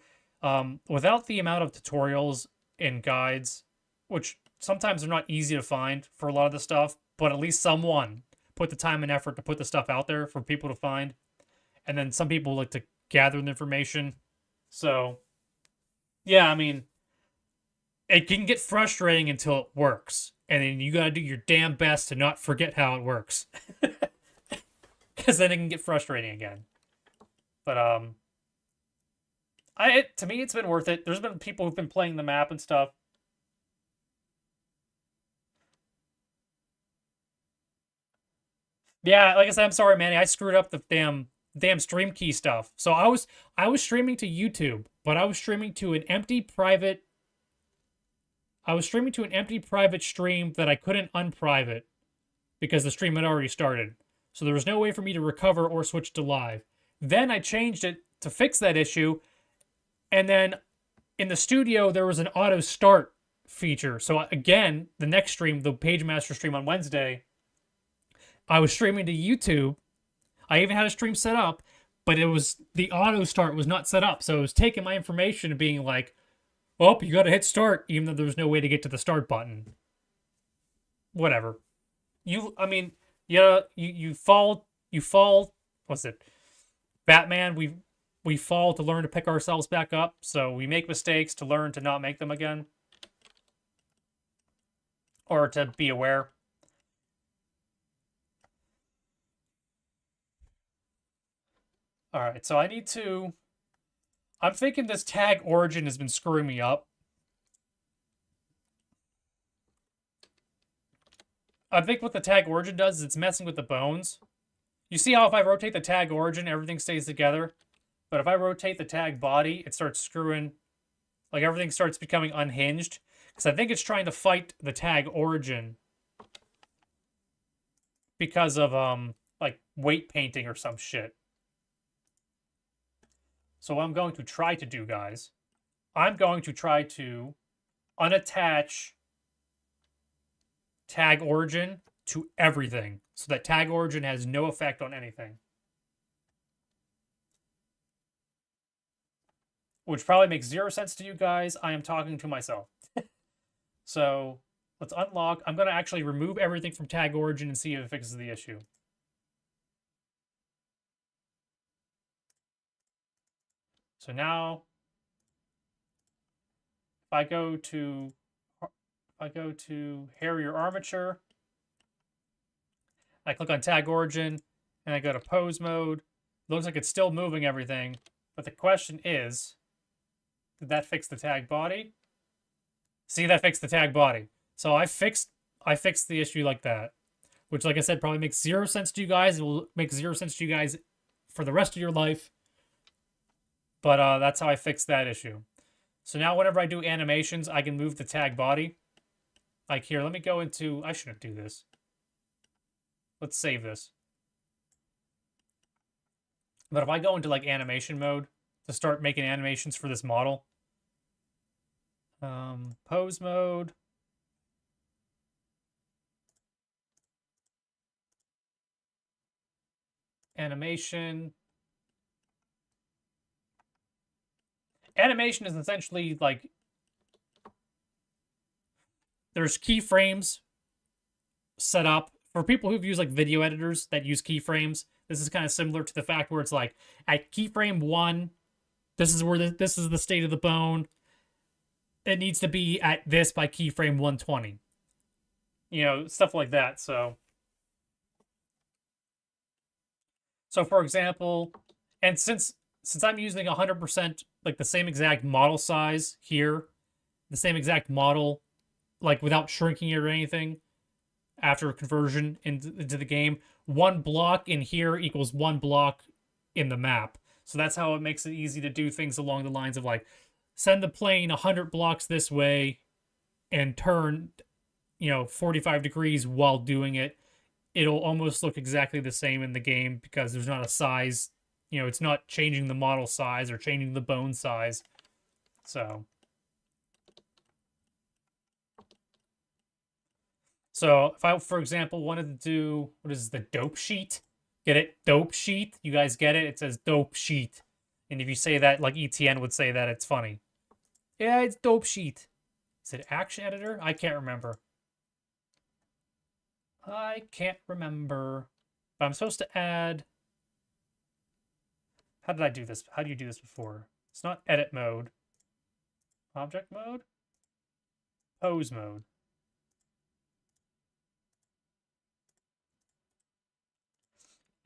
Speaker 1: Without the amount of tutorials and guides, which sometimes are not easy to find for a lot of the stuff, but at least someone put the time and effort to put the stuff out there for people to find. And then some people like to gather the information. So, yeah, I mean, it can get frustrating until it works. And then you got to do your damn best to not forget how it works. Because then it can get frustrating again. But, to me, it's been worth it. There's been people who've been playing the map and stuff. Yeah, like I said, I'm sorry, Manny. I screwed up the damn stream key stuff. So I was streaming to YouTube, but I was streaming to an empty private stream that I couldn't unprivate because the stream had already started. So there was no way for me to recover or switch to live. Then I changed it to fix that issue. And then in the studio, there was an auto start feature. So again, the next stream, the Page Master stream on Wednesday, I was streaming to YouTube. I even had a stream set up, but it was the auto start was not set up. So it was taking my information and being like, oh, you got to hit start, even though there was no way to get to the start button. Whatever. I mean, yeah, you fall. What's it? Batman, we fall to learn to pick ourselves back up. So we make mistakes to learn to not make them again. Or to be aware. Alright, so I'm thinking this tag origin has been screwing me up. I think what the tag origin does is it's messing with the bones. You see how if I rotate the tag origin, everything stays together? But if I rotate the tag body, it starts screwing, like everything starts becoming unhinged. Because I think it's trying to fight the tag origin. Because of, like, weight painting or some shit. So what I'm going to try to do, guys, I'm going to try to unattach tag origin to everything. So that tag origin has no effect on anything. Which probably makes 0 sense to you guys. I am talking to myself. So let's unlock. I'm going to actually remove everything from tag origin and see if it fixes the issue. So now, if I go to Harrier Armature, I click on tag origin, and I go to pose mode. It looks like it's still moving everything, but the question is, did that fix the tag body? See, that fixed the tag body. So I fixed the issue like that, which, like I said, probably makes 0 sense to you guys. It will make 0 sense to you guys for the rest of your life. But that's how I fixed that issue. So now whenever I do animations, I can move the tag body. Like here, let me go into... I shouldn't do this. Let's save this. But if I go into like animation mode to start making animations for this model, pose mode, animation. Animation is essentially like there's keyframes set up for people who've used like video editors that use keyframes. This is kind of similar to the fact where it's like at keyframe 1, this is where this is the state of the bone. It needs to be at this by keyframe 120. You know, stuff like that. So for example, and since I'm using 100% like the same exact model size here, the same exact model, like without shrinking it or anything, after conversion into the game, 1 block in here equals 1 block in the map. So that's how it makes it easy to do things along the lines of like, send the plane 100 blocks this way and turn, 45 degrees while doing it. It'll almost look exactly the same in the game because there's not a size, it's not changing the model size or changing the bone size. So if I, for example, wanted to do, what is the dope sheet? Get it? Dope sheet? You guys get it? It says dope sheet. And if you say that like ETN would say that, it's funny. Yeah, it's dope sheet. Is it action editor? I can't remember. I can't remember. But I'm supposed to add... How did I do this? How do you do this before? It's not edit mode. Object mode? Pose mode.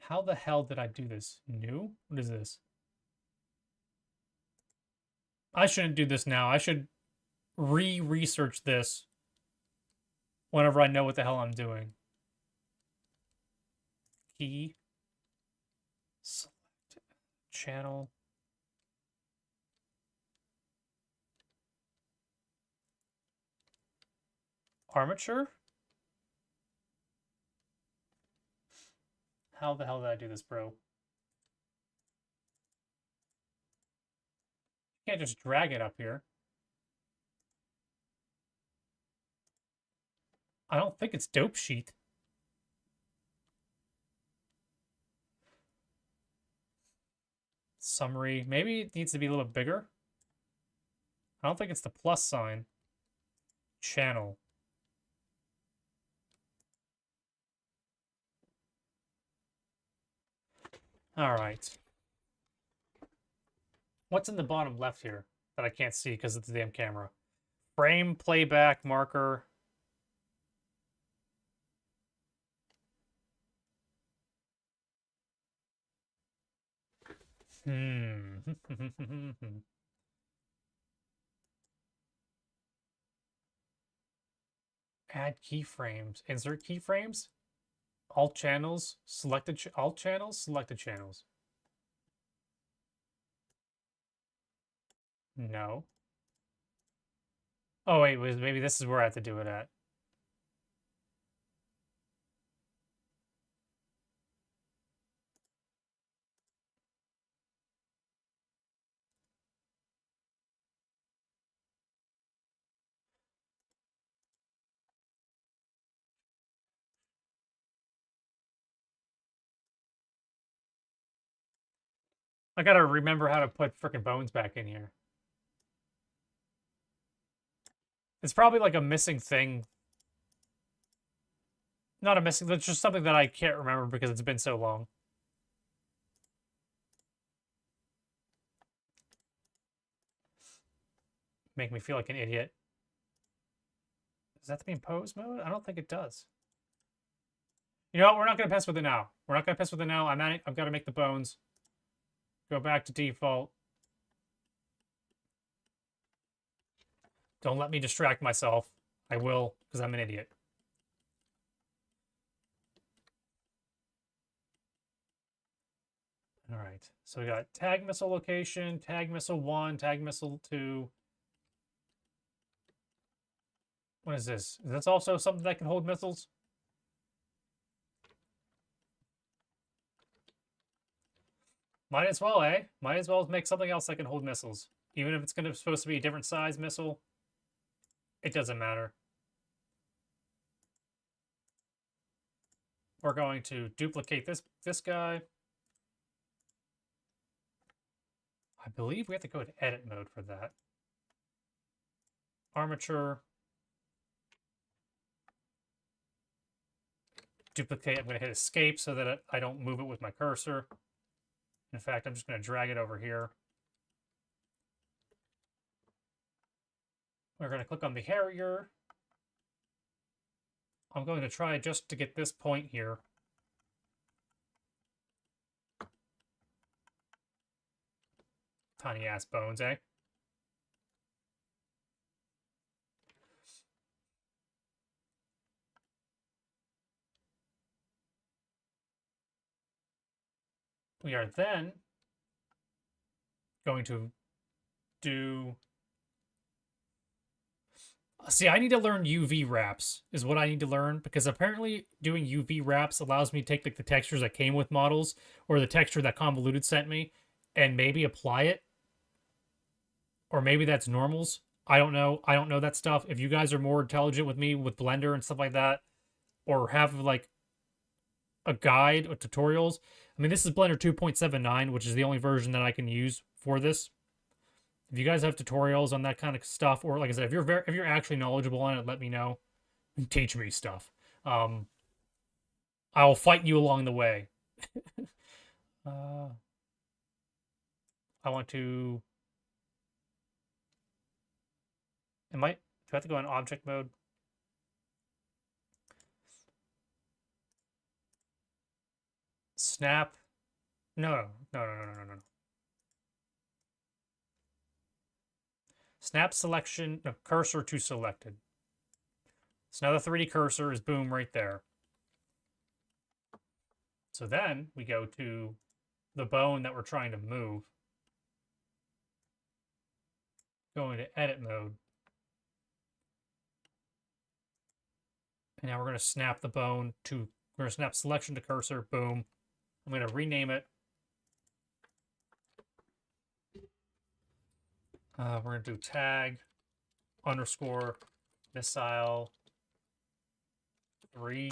Speaker 1: How the hell did I do this? New? What is this? I shouldn't do this now. I should research this whenever I know what the hell I'm doing. Key. Select channel. Armature? How the hell did I do this, bro? Can't just drag it up here. I don't think it's dope sheet. Summary. Maybe it needs to be a little bigger. I don't think it's the plus sign. Channel. All right. What's in the bottom left here that I can't see because it's the damn camera? Frame, playback, marker. Add keyframes. Insert keyframes. All channels. Selected all channels. Selected channels. No. Oh wait, maybe this is where I have to do it at. I gotta remember how to put frickin' bones back in here. It's probably like a missing thing. Not a missing, it's just something that I can't remember because it's been so long. Make me feel like an idiot. Does that have to be in pose mode? I don't think it does. You know what? We're not gonna piss with it now. We're not gonna piss with it now. I've got to make the bones. Go back to default. Don't let me distract myself. I will, because I'm an idiot. All right. So we got tag missile location, tag missile 1, tag missile 2. What is this? Is this also something that can hold missiles? Might as well, eh? Might as well make something else that can hold missiles. Even if it's supposed to be a different size missile, it doesn't matter. We're going to duplicate this guy. I believe we have to go to edit mode for that. Armature. Duplicate. I'm going to hit escape so that I don't move it with my cursor. In fact, I'm just going to drag it over here. We're going to click on the Harrier. I'm going to try just to get this point here. Tiny ass bones, eh? We are then going to do... See, I need to learn UV wraps is what I need to learn, because apparently doing UV wraps allows me to take like the textures that came with models or the texture that Convoluted sent me and maybe apply it. Or maybe that's normals. I don't know. I don't know that stuff. If you guys are more intelligent with me with Blender and stuff like that, or have like a guide or tutorials. I mean, this is Blender 2.79, which is the only version that I can use for this. If you guys have tutorials on that kind of stuff, or like I said, if you're actually knowledgeable on it, let me know. Teach me stuff. I will fight you along the way. I want to. Do I have to go in object mode? Snap. No. Snap selection, no, cursor to selected. So now the 3D cursor is boom right there. So then we go to the bone that we're trying to move. Go into edit mode. And now we're going to snap the bone to, we're going to snap selection to cursor, boom. I'm going to rename it. We're gonna do tag underscore missile 3.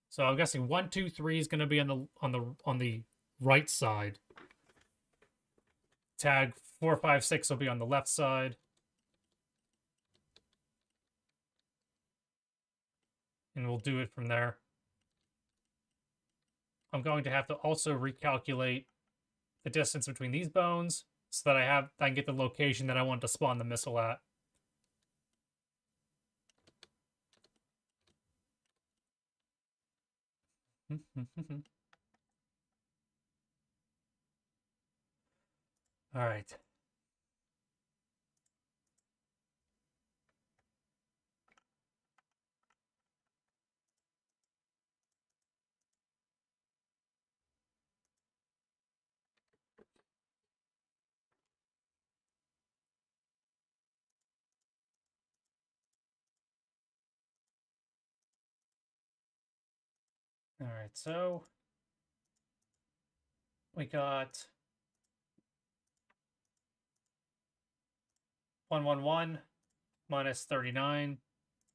Speaker 1: So I'm guessing 1, 2, 3 is gonna be on the right side. Tag 4, 5, 6 will be on the left side. And we'll do it from there. I'm going to have to also recalculate the distance between these bones so that I can get the location that I want to spawn the missile at. All right. All right, so we got 111 minus 39.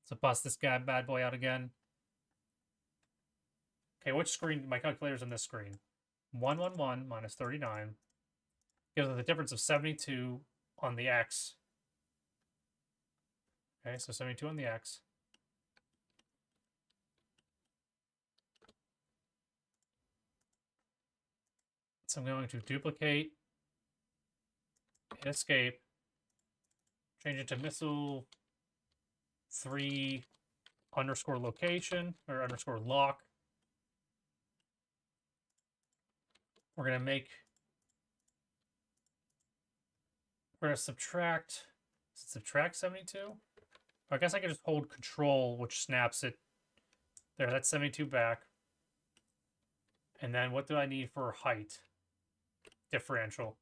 Speaker 1: So bust this bad boy out again. Okay, which screen? My calculator's on this screen. 111 minus 39 gives us the difference of 72 on the X. Okay, so 72 on the X. So I'm going to duplicate, hit escape, change it to missile 3 underscore location or underscore lock. We're going to subtract 72. I guess I can just hold control, which snaps it. There, that's 72 back. And then what do I need for height? Differential.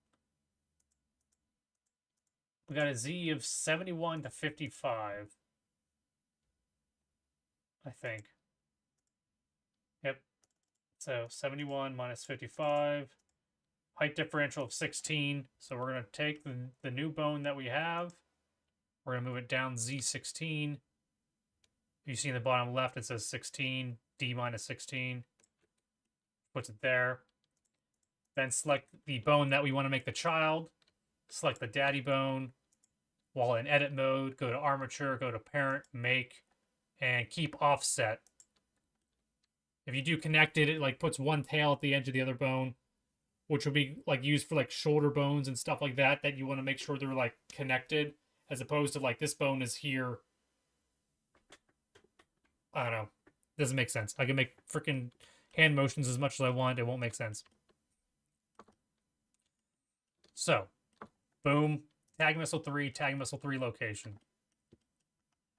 Speaker 1: We got a Z of 71 to 55. I think. Yep. So 71 minus 55. Height differential of 16. So we're going to take the new bone that we have. We're going to move it down Z16. You see in the bottom left, it says 16. D minus 16. Puts it there. Then select the bone that we want to make the child. Select the daddy bone. While in edit mode, go to armature, go to parent, make, and keep offset. If you do connected, it like puts one tail at the edge of the other bone, which will be like used for like shoulder bones and stuff like that you want to make sure they're like connected, as opposed to like this bone is here. I don't know. Doesn't make sense. I can make freaking hand motions as much as I want. It won't make sense. So, boom. Tag missile 3, tag missile 3 location.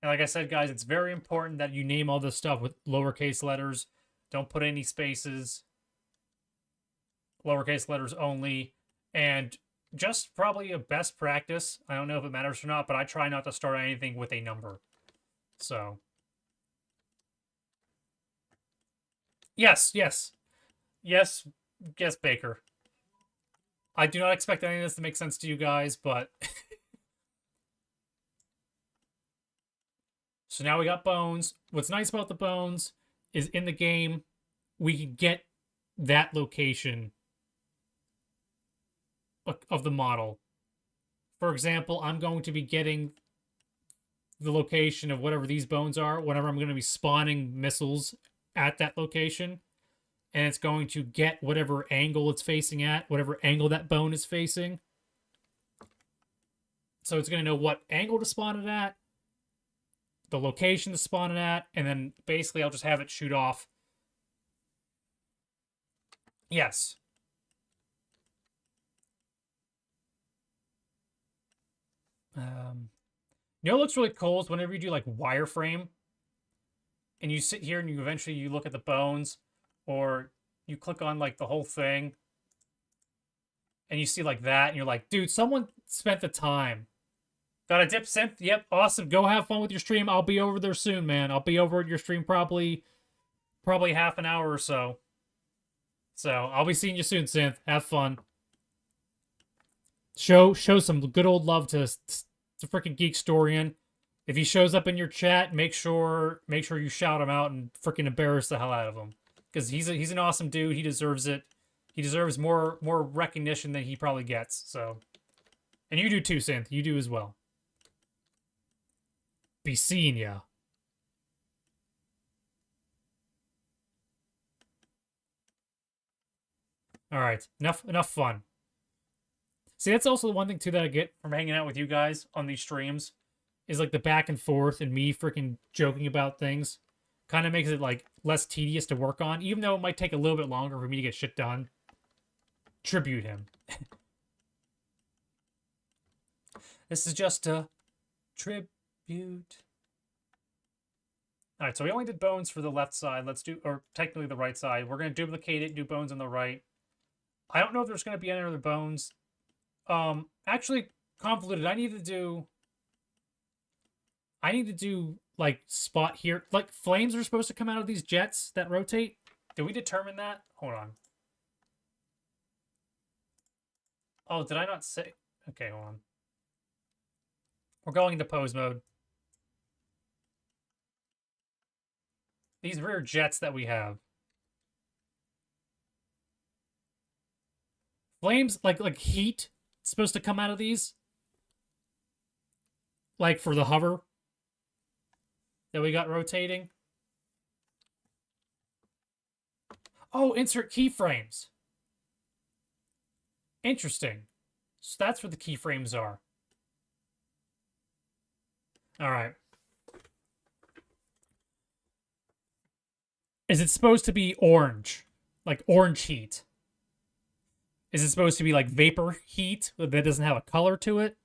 Speaker 1: And like I said, guys, it's very important that you name all this stuff with lowercase letters. Don't put any spaces. Lowercase letters only. And just probably a best practice. I don't know if it matters or not, but I try not to start anything with a number. So. Yes, Baker. I do not expect any of this to make sense to you guys, but... So now we got bones. What's nice about the bones is in the game, we can get that location of the model. For example, I'm going to be getting the location of whatever these bones are whenever I'm going to be spawning missiles at that location. And it's going to get whatever angle it's facing at, whatever angle that bone is facing. So it's going to know what angle to spawn it at, the location to spawn it at, and then basically I'll just have it shoot off. Yes. You know what looks really cool is whenever you do like wireframe, and you sit here and you eventually look at the bones, or you click on like the whole thing, and you see like that, and you're like, dude, someone spent the time. Got a dip synth? Yep, awesome. Go have fun with your stream. I'll be over there soon, man. I'll be over at your stream probably half an hour or so. So I'll be seeing you soon, Synth. Have fun. Show some good old love to freaking Geek Storian. If he shows up in your chat, make sure you shout him out and freaking embarrass the hell out of him, because he's an awesome dude. He deserves it. He deserves more recognition than he probably gets. So, and you do too, Synth. You do as well. Be seeing ya. All right, enough fun. See, that's also the one thing too that I get from hanging out with you guys on these streams, is like the back and forth and me freaking joking about things. Kind of makes it like less tedious to work on, even though it might take a little bit longer for me to get shit done. Tribute him. This is just a tribute. All right, so we only did bones for the left side. Let's do, or technically the right side. We're going to duplicate it, do bones on the right. I don't know if there's going to be any other bones. Actually, convoluted. I need to do like spot here. Like flames are supposed to come out of these jets that rotate. Did we determine that? Hold on. Oh, did I not say? Okay, hold on. We're going into pose mode. These rear jets that we have. Flames, like heat, supposed to come out of these. Like for the hover that we got rotating. Oh, insert keyframes. Interesting. So that's what the keyframes are. All right. Is it supposed to be orange? Like orange heat? Is it supposed to be like vapor heat that doesn't have a color to it?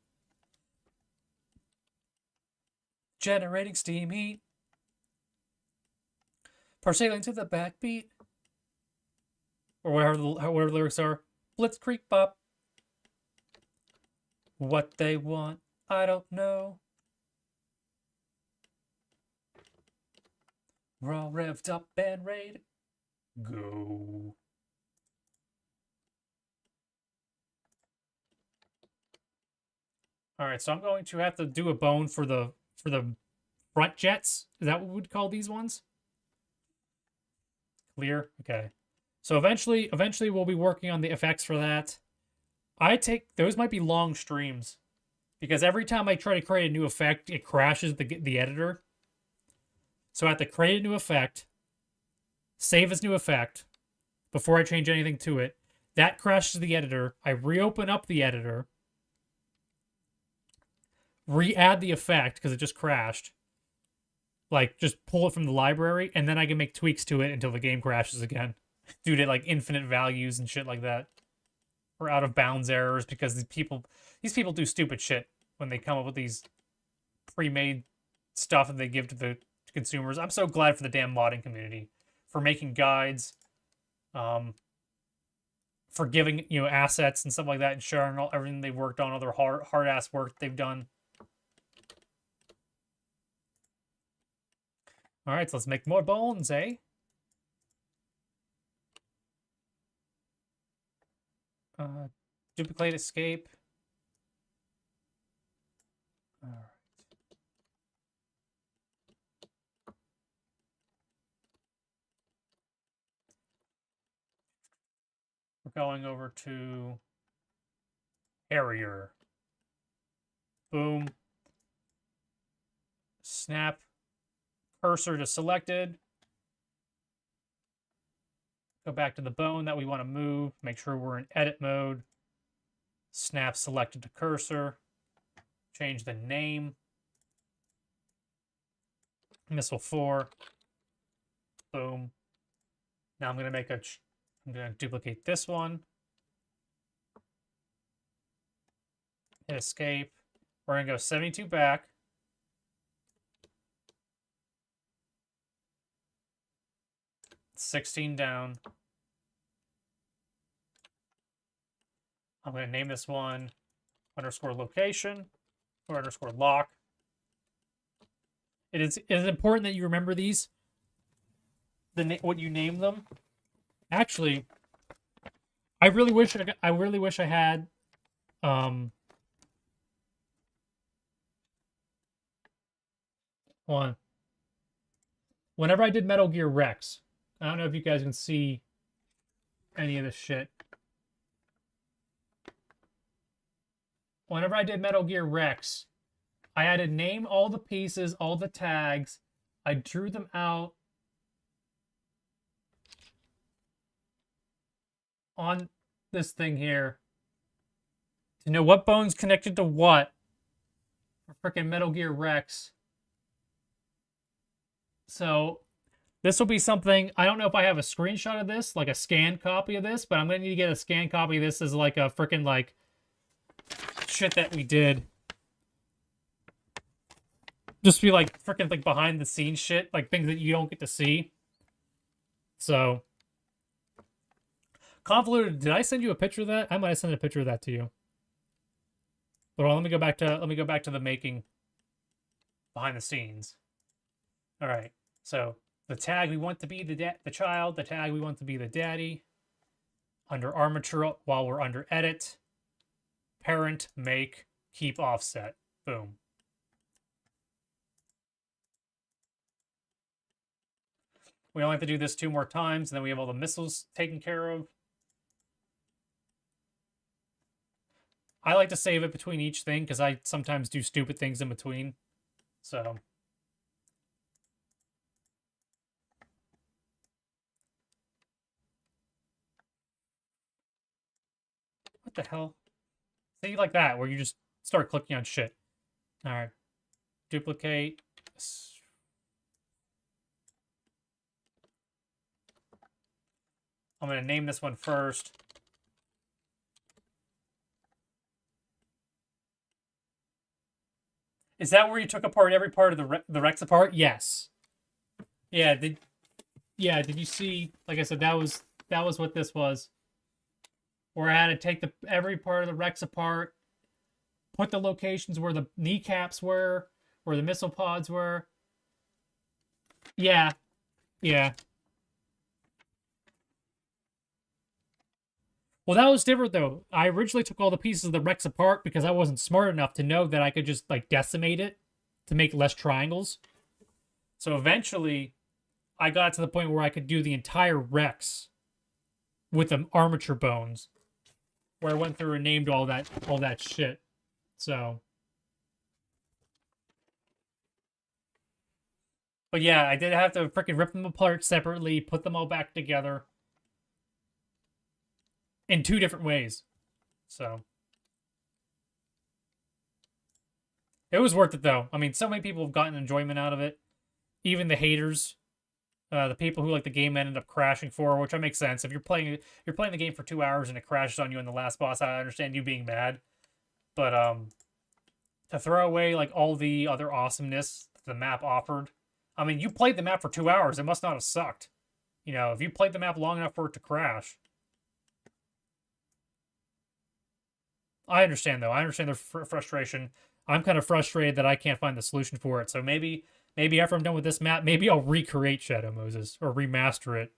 Speaker 1: Generating steam heat. Parsaling to the backbeat. Or whatever the lyrics are. Blitzkrieg bop. What they want, I don't know. We're all revved up and ready to go. All right, so I'm going to have to do a bone for the front jets. Is that what we'd call these ones? Clear? Okay. So eventually we'll be working on the effects for that. Those might be long streams, because every time I try to create a new effect, it crashes the editor. So I have to create a new effect, save as new effect before I change anything to it. That crashes the editor. I reopen up the editor, re-add the effect because it just crashed. Like, just pull it from the library, and then I can make tweaks to it until the game crashes again. Due to, like, infinite values and shit like that. Or out-of-bounds errors, because these people do stupid shit when they come up with these pre-made stuff that they give to consumers. I'm so glad for the damn modding community. For making guides. For giving, assets and stuff like that, and sharing everything they've worked on, all their hard-ass work they've done. All right, so let's make more bones, eh? Duplicate escape. All right. We're going over to Harrier. Boom. Snap cursor to selected. Go back to the bone that we want to move. Make sure we're in edit mode. Snap selected to cursor. Change the name. Missile 4. Boom. Now I'm going to duplicate this one. Hit escape. We're going to go 72 back. $16 down. I'm going to name this one underscore location or underscore lock. It is important that you remember these. What you name them. Actually, I really wish I had Hold on. Whenever I did Metal Gear Rex, I don't know if you guys can see any of this shit. Whenever I did Metal Gear Rex, I had to name all the pieces, all the tags. I drew them out on this thing here to know what bone's connected to what for freaking Metal Gear Rex. So this will be something, I don't know if I have a screenshot of this, like a scanned copy of this, but I'm going to need to get a scanned copy of this as like a freaking like shit that we did. Just be like freaking like behind the scenes shit, like things that you don't get to see. So convoluted, did I send you a picture of that? I might have sent a picture of that to you. But let me go back to the making behind the scenes. All right. So the tag we want to be the child, the tag we want to be the daddy. Under armature while we're under edit. Parent, make, keep offset. Boom. We only have to do this 2 more times, and then we have all the missiles taken care of. I like to save it between each thing, because I sometimes do stupid things in between. So. What the hell? See, like that, where you just start clicking on shit. Alright. Duplicate. I'm going to name this one first. Is that where you took apart every part of the Rex apart? Yes. Yeah, did you see, like I said, that was what this was. Where I had to take every part of the Rex apart, put the locations where the kneecaps were, where the missile pods were. Yeah. Yeah. Well, that was different, though. I originally took all the pieces of the Rex apart because I wasn't smart enough to know that I could just, like, decimate it to make less triangles. So eventually, I got to the point where I could do the entire Rex with the armature bones, where I went through and named all that shit. So. But yeah, I did have to freaking rip them apart separately, put them all back together. In 2 different ways. So. It was worth it, though. I mean, so many people have gotten enjoyment out of it. Even the haters. The people who like the game ended up crashing for, which makes sense. If you're playing the game for 2 hours and it crashes on you in the last boss, I understand you being mad. But to throw away like all the other awesomeness the map offered. I mean, you played the map for 2 hours. It must not have sucked. You know, if you played the map long enough for it to crash. I understand, though. I understand their frustration. I'm kind of frustrated that I can't find the solution for it. So maybe after I'm done with this map, maybe I'll recreate Shadow Moses or remaster it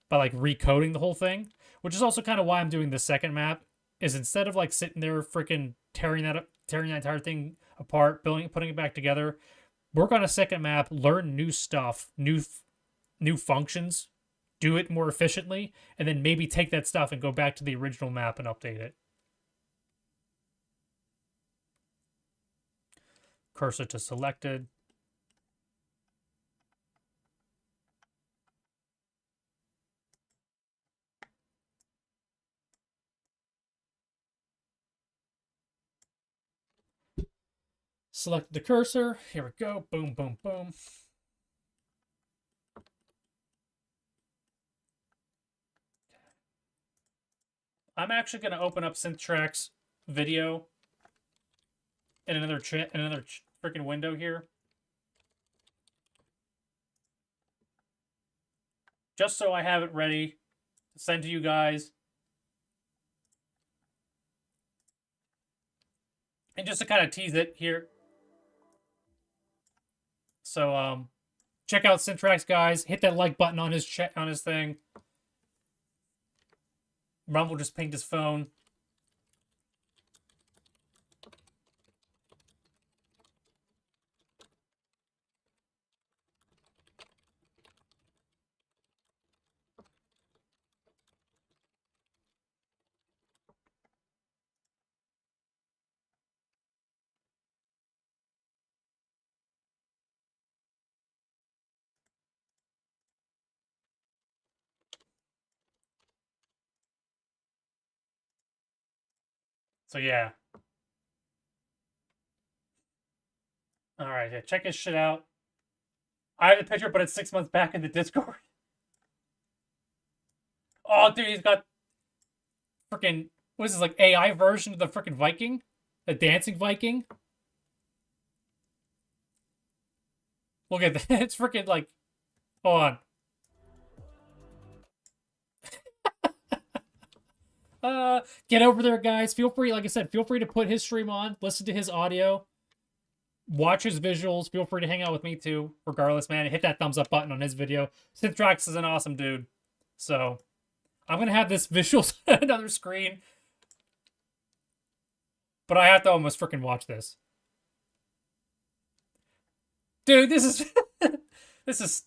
Speaker 1: by like recoding the whole thing, which is also kind of why I'm doing the second map. Is instead of like sitting there freaking tearing that entire thing apart, putting it back together, work on a second map, learn new stuff, new functions, do it more efficiently, and then maybe take that stuff and go back to the original map and update it. Cursor to selected. Select the cursor. Here we go. Boom, boom, boom. I'm actually going to open up Synthtrack's video in another freaking window here. Just so I have it ready to send to you guys. And just to kind of tease it here. So, check out Synthtrax, guys. Hit that like button on his thing. Rumble just pinged his phone. So yeah. All right, yeah, check his shit out. I have the picture, but it's 6 months back in the Discord. Oh, dude, he's got freaking what is this, like AI version of the freaking Viking, the dancing Viking. Look at that. It's freaking like, hold on. Get over there, guys. Feel free, like I said, feel free to put his stream on, listen to his audio, watch his visuals. Feel free to hang out with me too. Regardless, man, hit that thumbs up button on his video. Synthrax is an awesome dude. So I'm gonna have this visuals on another screen, but I have to almost freaking watch this. Dude, this is this is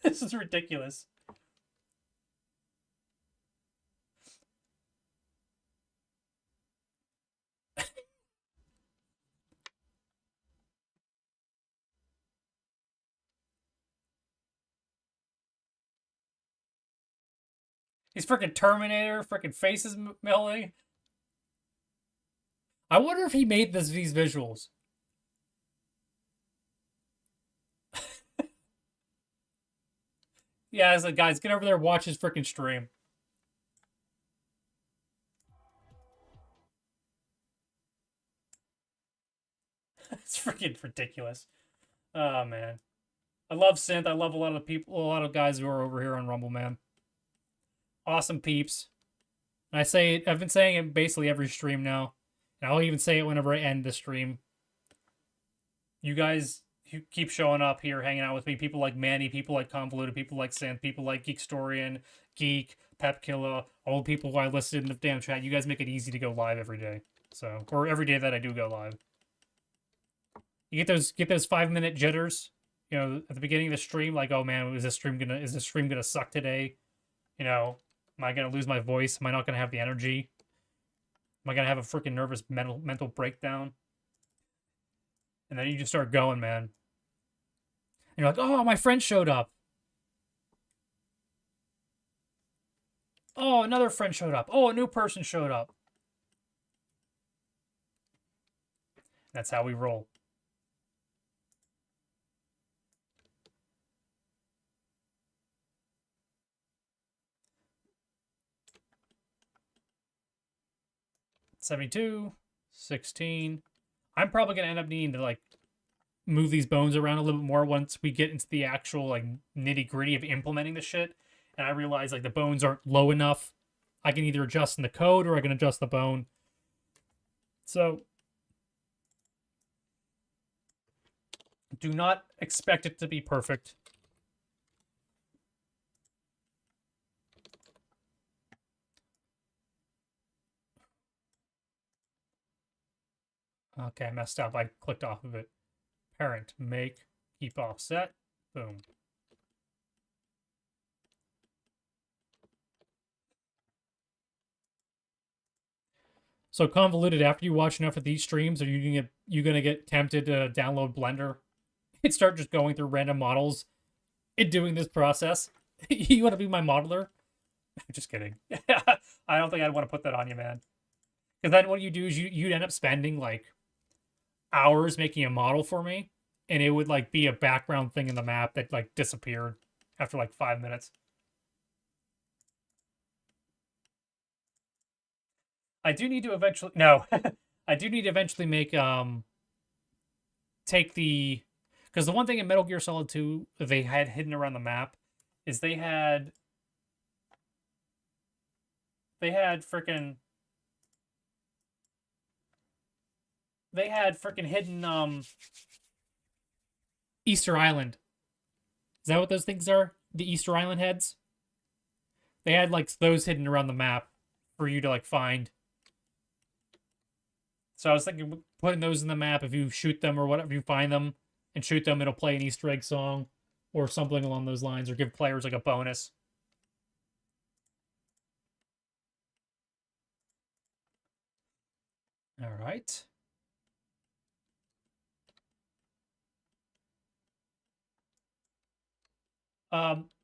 Speaker 1: this is ridiculous. He's freaking Terminator, freaking faces melting. I wonder if he made these visuals. Yeah, it's like, guys, get over there, watch his freaking stream. It's freaking ridiculous. Oh man, I love synth. I love a lot of people, a lot of guys who are over here on Rumble, man. Awesome peeps. And I've been saying it basically every stream now. And I'll even say it whenever I end the stream. You guys who keep showing up here, hanging out with me. People like Manny, people like Convoluted, people like Synth, people like Geekstorian, Geek, Pepkilla, all the people who I listed in the damn chat. You guys make it easy to go live every day. So, or every day that I do go live. You get those 5-minute jitters, you know, at the beginning of the stream, like, oh man, is this stream gonna suck today? You know, am I gonna lose my voice? Am I not gonna have the energy? Am I gonna have a freaking nervous mental breakdown? And then you just start going, man. And you're like, oh, my friend showed up. Oh, another friend showed up. Oh, a new person showed up. That's how we roll. $72, $16. I'm probably gonna end up needing to like move these bones around a little bit more once we get into the actual like nitty-gritty of implementing the shit. And I realize like the bones aren't low enough. I can either adjust in the code or I can adjust the bone. So do not expect it to be perfect. Okay, I messed up. I clicked off of it. Parent, make, keep offset. Boom. So Convoluted, after you watch enough of these streams, are you gonna get tempted to download Blender and start just going through random models and doing this process? You want to be my modeler? Just kidding. I don't think I'd want to put that on you, man. Because then what you do is you'd end up spending like hours making a model for me, and it would like be a background thing in the map that like disappeared after like 5 minutes. I do need to eventually I do need to eventually make take the because the one thing in Metal Gear Solid 2 they had hidden around the map is they had freaking hidden Easter Island. Is that what those things are? The Easter Island heads? They had like those hidden around the map for you to like find. So I was thinking putting those in the map, if you shoot them or whatever, you find them and shoot them, it'll play an Easter egg song or something along those lines, or give players like a bonus. All right.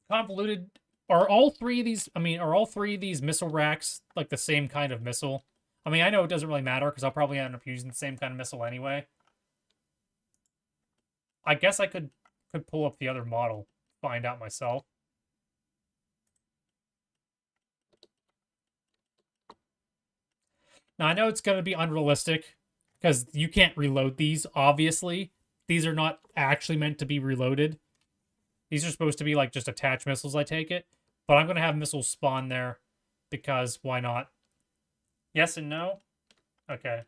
Speaker 1: Convoluted. Are all three of these missile racks like the same kind of missile? I mean, I know it doesn't really matter because I'll probably end up using the same kind of missile anyway. I guess I could pull up the other model, find out myself. Now, I know it's going to be unrealistic because you can't reload these, obviously. These are not actually meant to be reloaded. These are supposed to be like just attached missiles, I take it. But I'm going to have missiles spawn there because why not? Yes and no? Okay.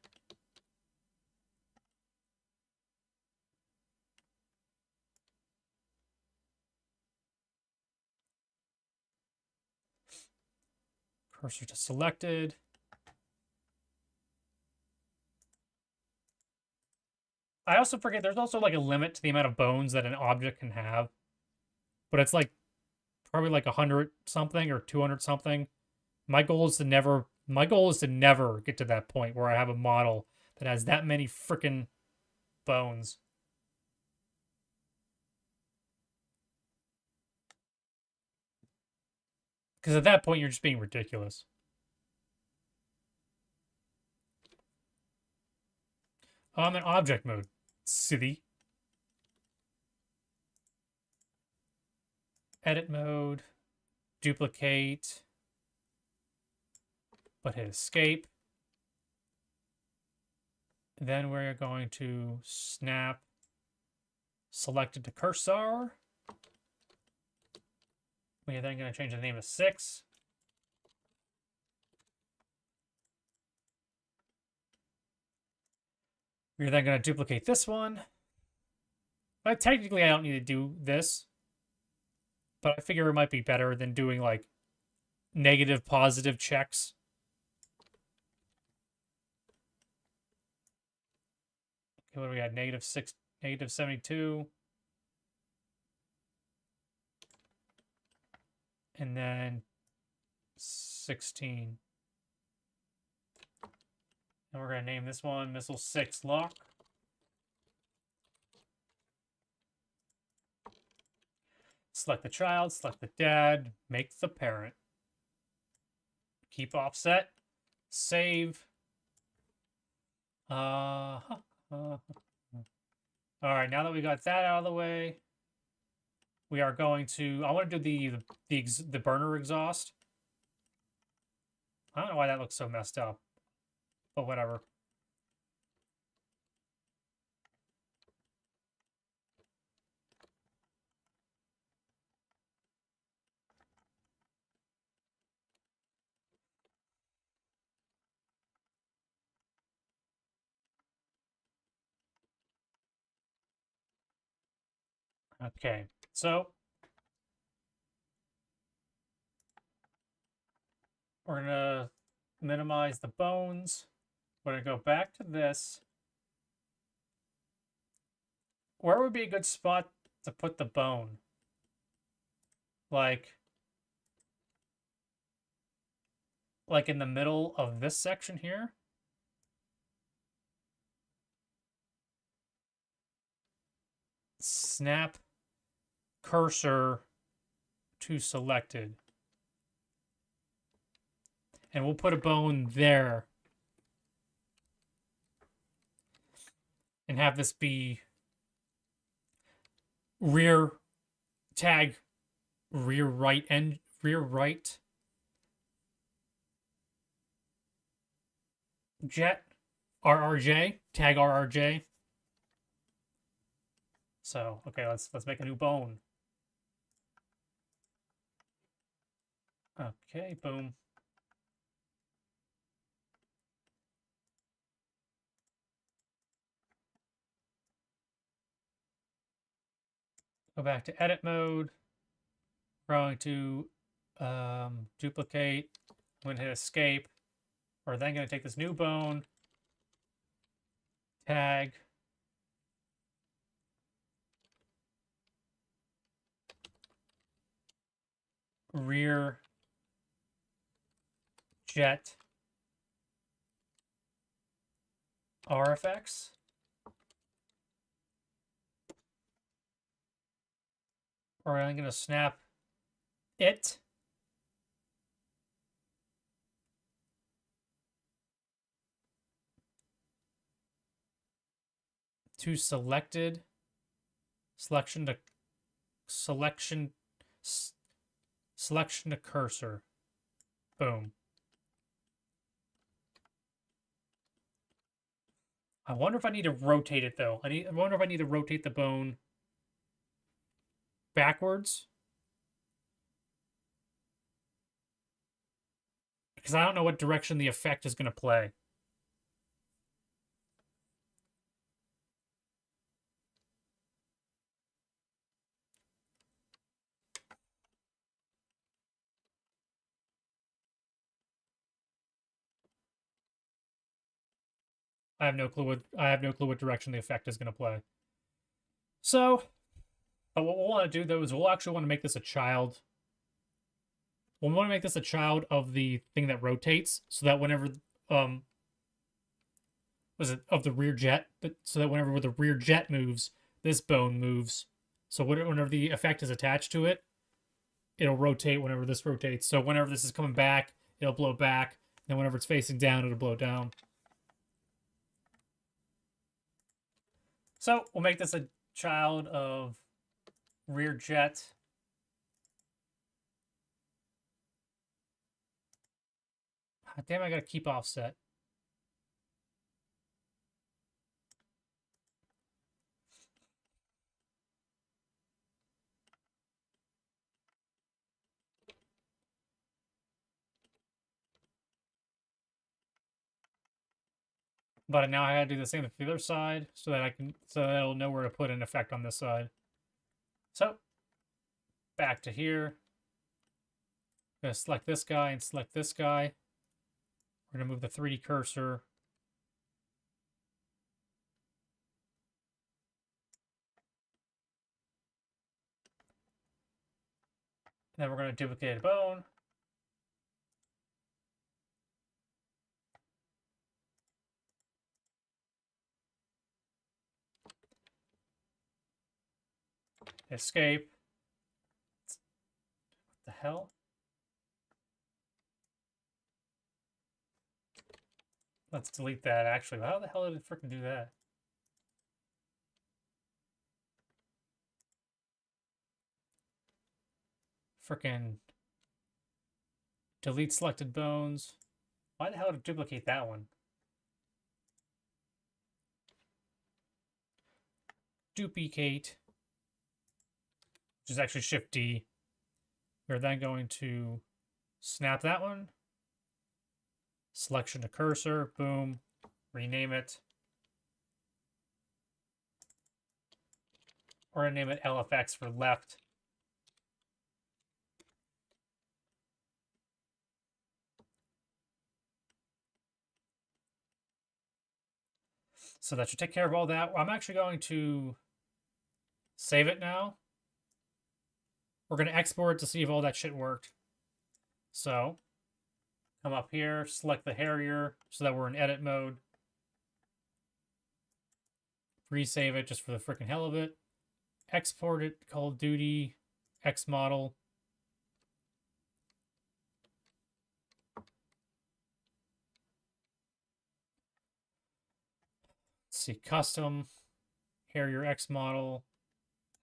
Speaker 1: Cursor to selected. I also forget there's also like a limit to the amount of bones that an object can have. But it's like probably like 100 something or 200 something. My goal is to never get to that point where I have a model that has that many freaking bones. Because at that point you're just being ridiculous. I'm in object mode. City. Edit mode. Duplicate. But hit escape. Then we're going to snap selected to cursor. We're then going to change the name to 6. We're then going to duplicate this one. But technically, I don't need to do this. But I figure it might be better than doing like negative, positive checks. Okay, what do we got? -6, -72. And then 16. And we're going to name this one Missile 6 Lock. Select the child, select the dad, make the parent. Keep offset, save. All right, now that we got that out of the way, we are going to. I want to do the burner exhaust. I don't know why that looks so messed up, but whatever. Okay, so we're gonna minimize the bones. We're gonna go back to this. Where would be a good spot to put the bone? Like in the middle of this section here? Snap cursor to selected. And we'll put a bone there. And have this be rear tag rear right jet RRJ, tag RRJ. So, okay, let's make a new bone. Okay, boom. Go back to edit mode. We're going to duplicate. I'm going to hit escape. We're then going to take this new bone, tag, rear jet RFX. Or I'm going to snap it. to selected, selection to cursor. Boom. I wonder if I need to rotate it though. I wonder if I need to rotate the bone backwards. Because I don't know what direction the effect is going to play. I have no clue what direction the effect is going to play. So, but what we'll want to do though is we'll actually want to make this a child. We'll want to make this a child of the thing that rotates, so that whenever of the rear jet, so that whenever the rear jet moves, this bone moves. So whenever the effect is attached to it, it'll rotate whenever this rotates. So whenever this is coming back, it'll blow back. And then whenever it's facing down, it'll blow down. So we'll make this a child of rear jet. Damn, I gotta keep offset. But now I gotta do the same with the other side so that it'll know where to put an effect on this side. So back to here. I'm gonna select this guy and select this guy. We're gonna move the 3D cursor. And then we're gonna duplicate a bone. Escape. What the hell? Let's delete that, actually. How the hell did it freaking do that? Freaking delete selected bones. Why the hell did it duplicate that one? Duplicate, which is actually Shift D. We're then going to snap that one. Selection to cursor, boom, rename it. We're gonna name it LFX for left. So that should take care of all that. I'm actually going to save it now. We're going to export it to see if all that shit worked. So, come up here, select the Harrier so that we're in edit mode. Resave it just for the freaking hell of it. Export it, Call of Duty, X model. Let's see, custom, Harrier X model,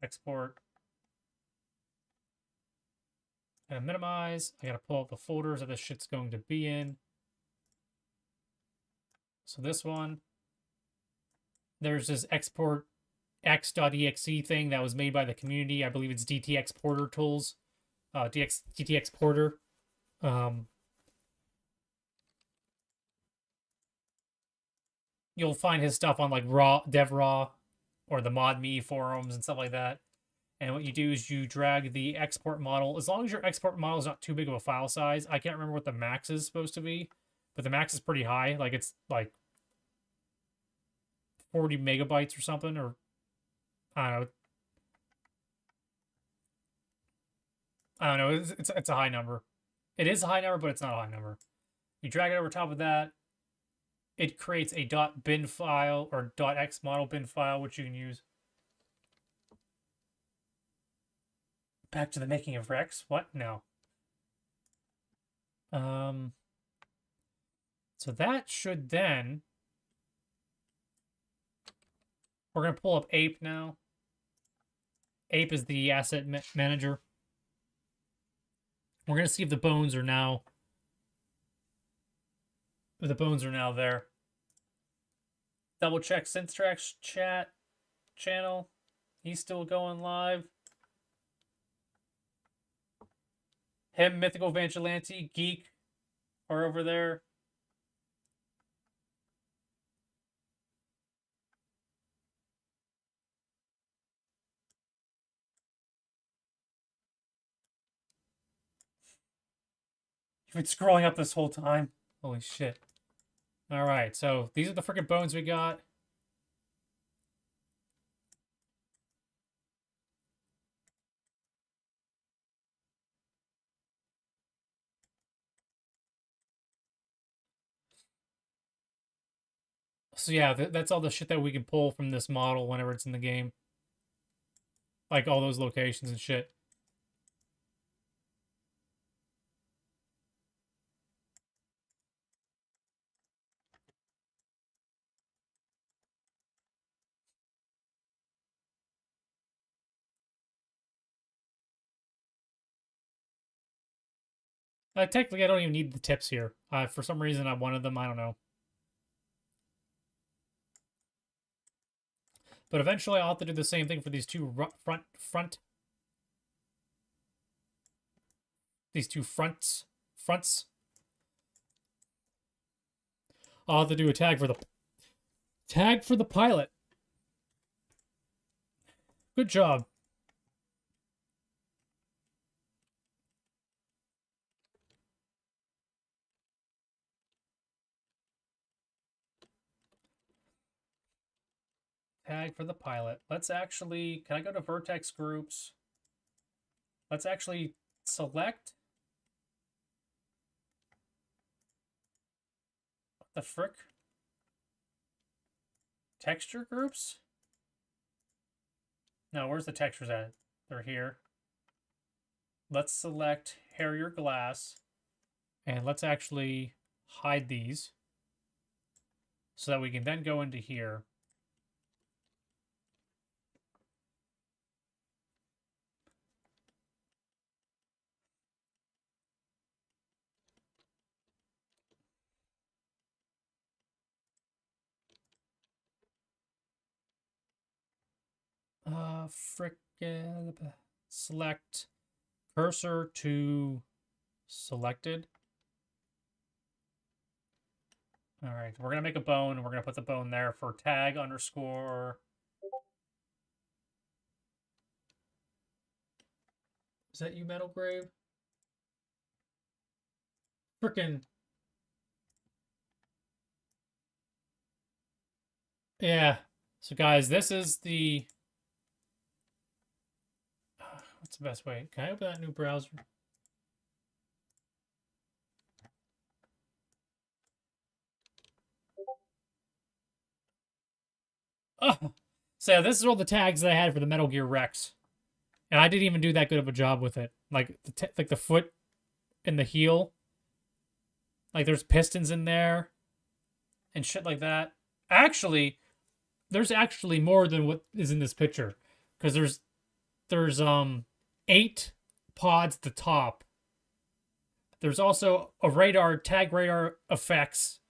Speaker 1: export. I'm gonna minimize. I gotta pull out the folders that this shit's going to be in. So this one, there's this export x.exe thing that was made by the community. I believe it's DT Exporter Tools, DT Exporter. You'll find his stuff on like DevRaw or the ModMe forums and stuff like that. And what you do is you drag the export model. As long as your export model is not too big of a file size. I can't remember what the max is supposed to be, but the max is pretty high. Like it's like 40 megabytes or something, or I don't know. I don't know. It's a high number. It is a high number, but it's not a high number. You drag it over top of that. It creates a .bin file or .xmodel bin file, which you can use. Back to the making of Rex. What? No. So that should then We're going to pull up Ape now. Ape is the asset manager. We're going to see if the bones are now... If the bones are now there. Double check Synthtrack's chat channel. He's still going live. Him, Mythical Vigilante, Geek are over there. You've been scrolling up this whole time. Holy shit. Alright, so these are the freaking bones we got. So yeah, that's all the shit that we can pull from this model whenever it's in the game. Like all those locations and shit. Technically, I don't even need the tips here. For some reason, I wanted them. I don't know. But eventually, I'll have to do the same thing for these two fronts. I'll have to do a tag for the pilot. Good job. Tag for the pilot. Let's actually... Can I go to vertex groups? Let's actually select... What the frick? Texture groups? No, where's the textures at? They're here. Let's select Harrier Glass. And let's actually hide these. So that we can then go into here. Frickin' select cursor to selected. All right, we're gonna make a bone. We're gonna put the bone there for tag underscore. Is that you, Metal Grave? Frickin'. Yeah. So guys, this is the... What's the best way? Can I open that new browser? Oh! So yeah, this is all the tags that I had for the Metal Gear Rex. And I didn't even do that good of a job with it. Like the foot and the heel. Like there's pistons in there. And shit like that. Actually, there's actually more than what is in this picture. Because there's 8 pods at the top. There's also a tag radar effects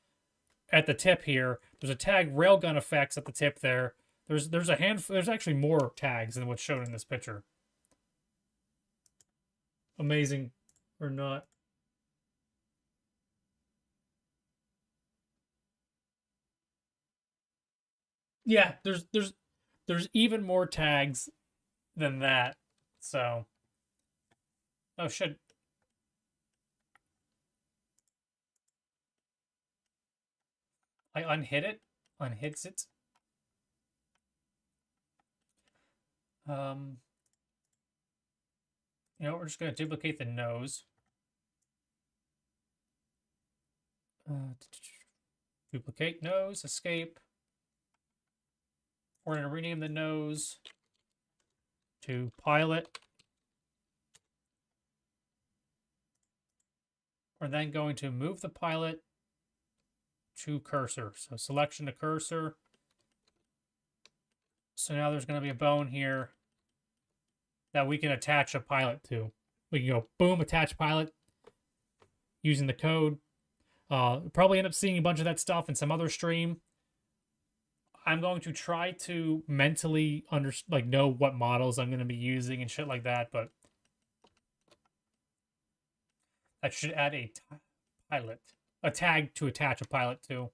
Speaker 1: at the tip here. There's a tag railgun effects at the tip there. There's a handful. There's actually more tags than what's shown in this picture. Amazing or not? Yeah, there's even more tags than that. So, oh shit. I unhit it. Unhits it. You know, we're just gonna duplicate the nose. Duplicate nose, escape. We're gonna rename the nose to pilot. We're then going to move the pilot to cursor. So selection to cursor. So now there's going to be a bone here that we can attach a pilot to. We can go, boom, attach pilot using the code. Probably end up seeing a bunch of that stuff in some other stream. I'm going to try to mentally know what models I'm going to be using and shit like that, but I should add a pilot, a tag to attach a pilot to.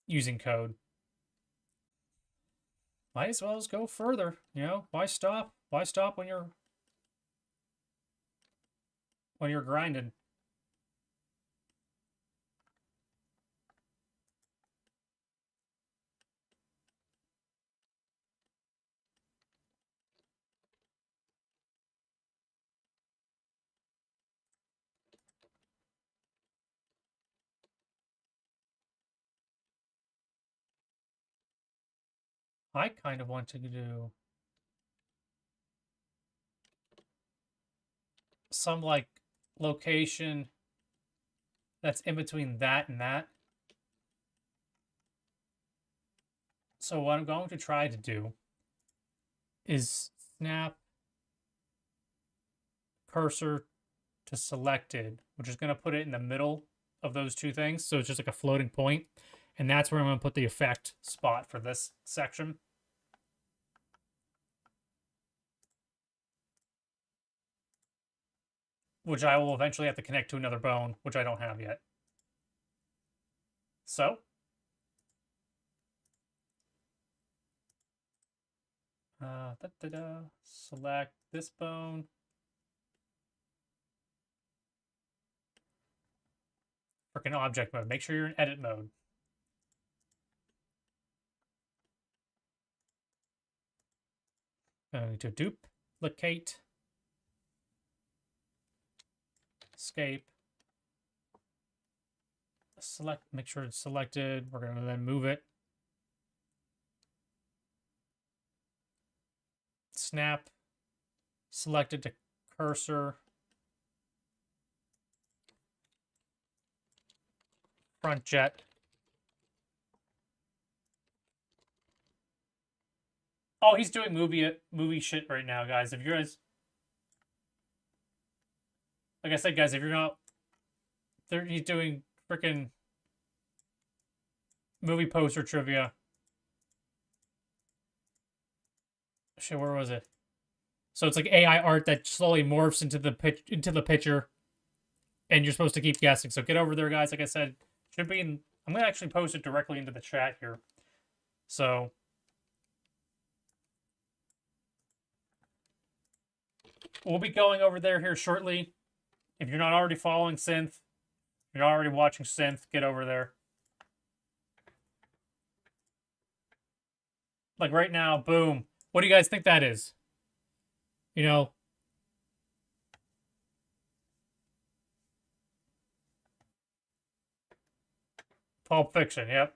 Speaker 1: Using code. Might as well go further, you know? Why stop? Why stop when you're grinding? I kind of want to do some like location that's in between that and that. So what I'm going to try to do is snap cursor to selected, which is going to put it in the middle of those two things. So it's just like a floating point. And that's where I'm going to put the effect spot for this section. Which I will eventually have to connect to another bone, which I don't have yet. So. Select this bone. Freaking object mode. Make sure you're in edit mode. Going to duplicate. Escape. Select, make sure it's selected. We're going to then move it. Snap. Selected to cursor. Front jet. Oh, he's doing movie shit right now, guys. If you guys, like I said, guys, if you're not, he's doing freaking movie poster trivia. Shit, where was it? So it's like AI art that slowly morphs into the picture, and you're supposed to keep guessing. So get over there, guys. Like I said, should be in. I'm gonna actually post it directly into the chat here. So. We'll be going over there here shortly. If you're not already following Synth, you're not already watching Synth, get over there. Like right now, boom. What do you guys think that is? You know? Pulp Fiction, yep.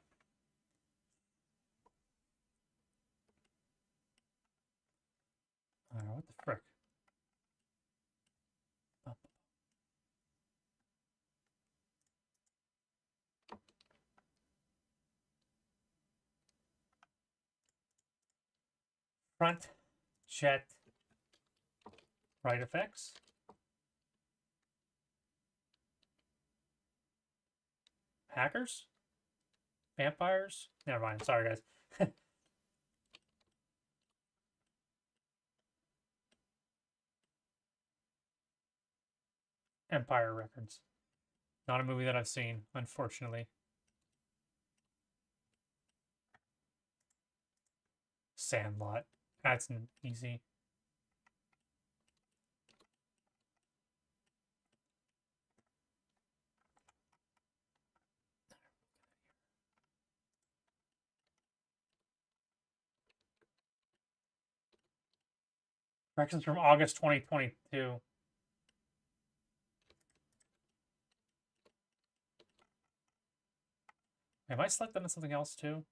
Speaker 1: What the frick? Front jet right effects. Hackers? Vampires? Never mind. Sorry, guys. Empire Records. Not a movie that I've seen, unfortunately. Sandlot. That's easy. Corrections from August 2022. Am I selecting something else too?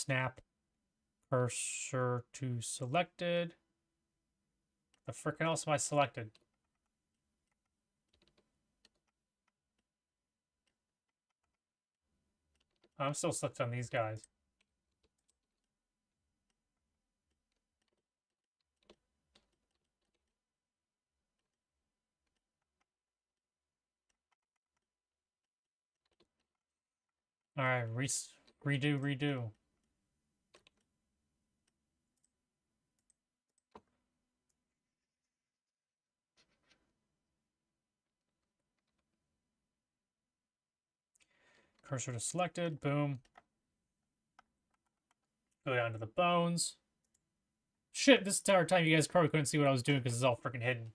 Speaker 1: Snap cursor to selected. The frickin' else am I selected? I'm still stuck on these guys. Alright, redo. Cursor to selected, boom. Go down to the bones. Shit, this entire time you guys probably couldn't see what I was doing because it's all freaking hidden.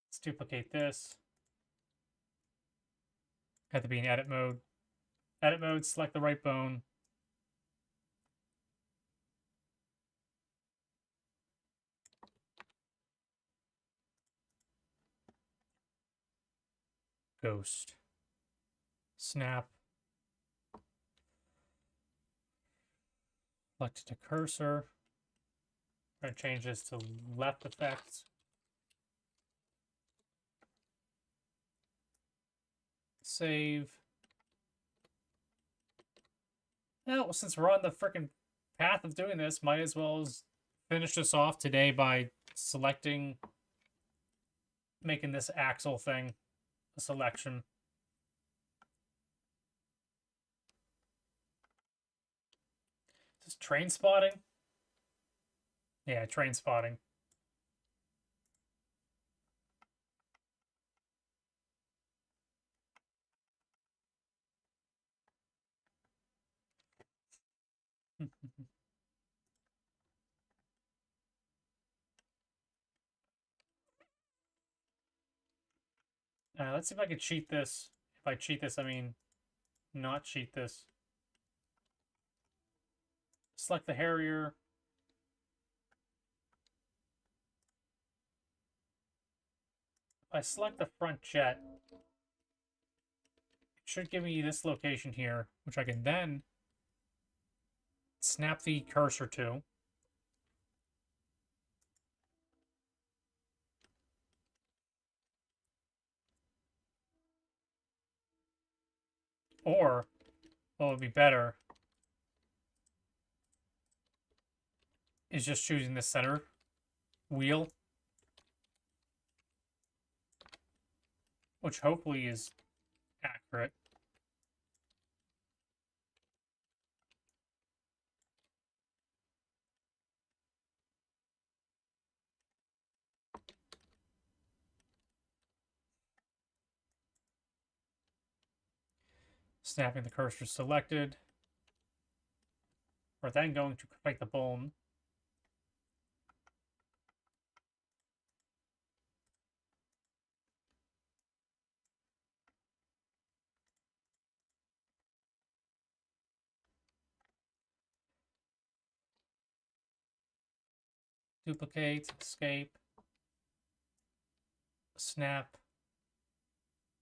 Speaker 1: Let's duplicate this. Have to be in edit mode. Edit mode, select the right bone. Ghost. Snap. Select to cursor. I'm going to change this to left effects. Save. Well, since we're on the freaking path of doing this, might as well finish this off today by selecting, making this axle thing a selection. Is this train spotting? Yeah, train spotting. Let's see if I can cheat this. If I cheat this, I mean not cheat this. Select the Harrier. If I select the front jet, it should give me this location here, which I can then snap the cursor to. Or, what would be better is just choosing the center wheel, which hopefully is accurate. Snapping the cursor selected. We're then going to make the bone. Duplicate, escape, snap,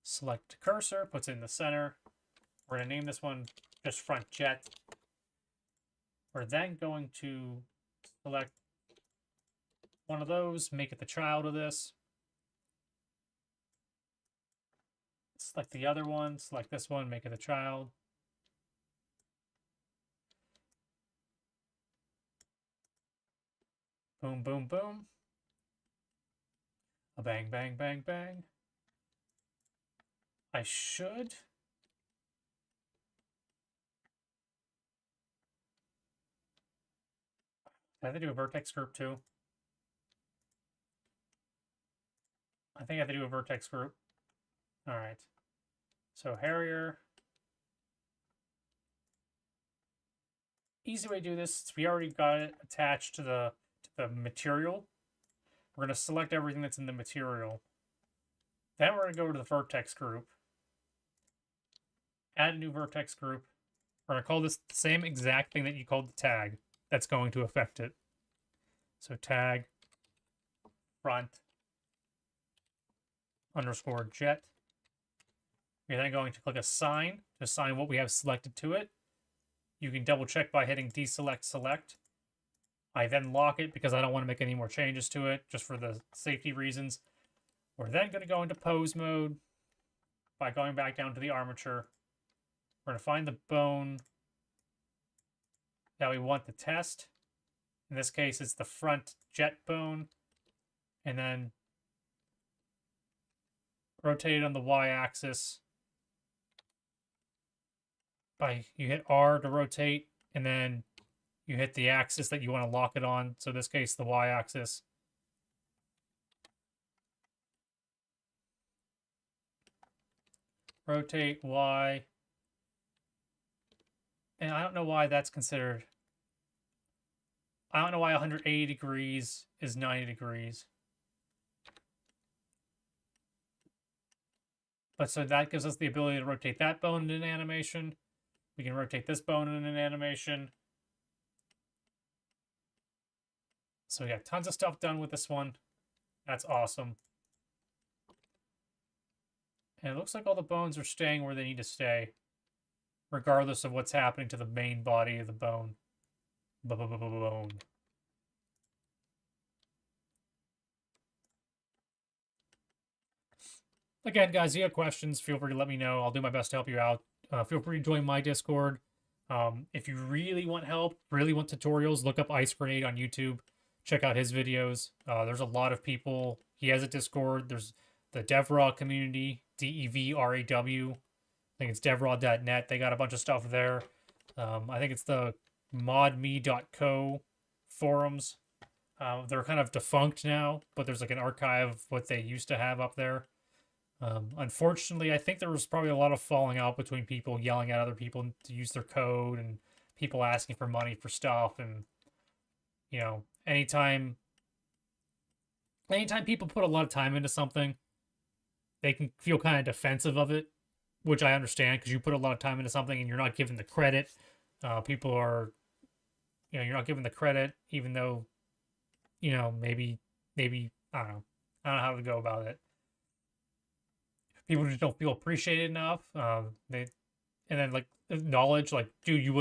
Speaker 1: select cursor, puts it in the center. We're going to name this one just front jet. We're then going to select one of those, make it the child of this. Select the other one, select this one, make it a child. Boom, boom, boom. A bang, bang, bang, bang. I should. I have to do a vertex group too. I think I have to do a vertex group. All right. So Harrier. Easy way to do this, since we already got it attached to the material, we're going to select everything that's in the material. Then we're going to go to the vertex group. Add a new vertex group. We're going to call this the same exact thing that you called the tag that's going to affect it. So tag front underscore jet. We're then going to click assign to assign what we have selected to it. You can double check by hitting deselect select. I then lock it because I don't want to make any more changes to it, just for the safety reasons. We're then going to go into pose mode by going back down to the armature. We're going to find the bone that we want to test. In this case, it's the front jet bone. And then rotate it on the y-axis. You hit R to rotate, and then you hit the axis that you want to lock it on. So in this case, the y-axis. Rotate Y. And I don't know why that's considered. I don't know why 180 degrees is 90 degrees. But so that gives us the ability to rotate that bone in an animation. We can rotate this bone in an animation. So we got tons of stuff done with this one. That's awesome. And it looks like all the bones are staying where they need to stay, regardless of what's happening to the main body of the bone. Bone. Again, guys, if you have questions, feel free to let me know. I'll do my best to help you out. Feel free to join my Discord. If you really want help, really want tutorials, look up Ice Grenade on YouTube. Check out his videos. There's a lot of people. He has a Discord. There's the DevRaw community, DEVRAW. I think it's devraw.net. They got a bunch of stuff there. I think it's the modme.co forums. They're kind of defunct now, but there's like an archive of what they used to have up there. Unfortunately, I think there was probably a lot of falling out between people yelling at other people to use their code and people asking for money for stuff. And, you know, anytime people put a lot of time into something, they can feel kind of defensive of it, which I understand because you put a lot of time into something and you're not given the credit. People are, you're not given the credit, even though, maybe, I don't know. I don't know how to go about it. People just don't feel appreciated enough. And then like acknowledge, like, dude, you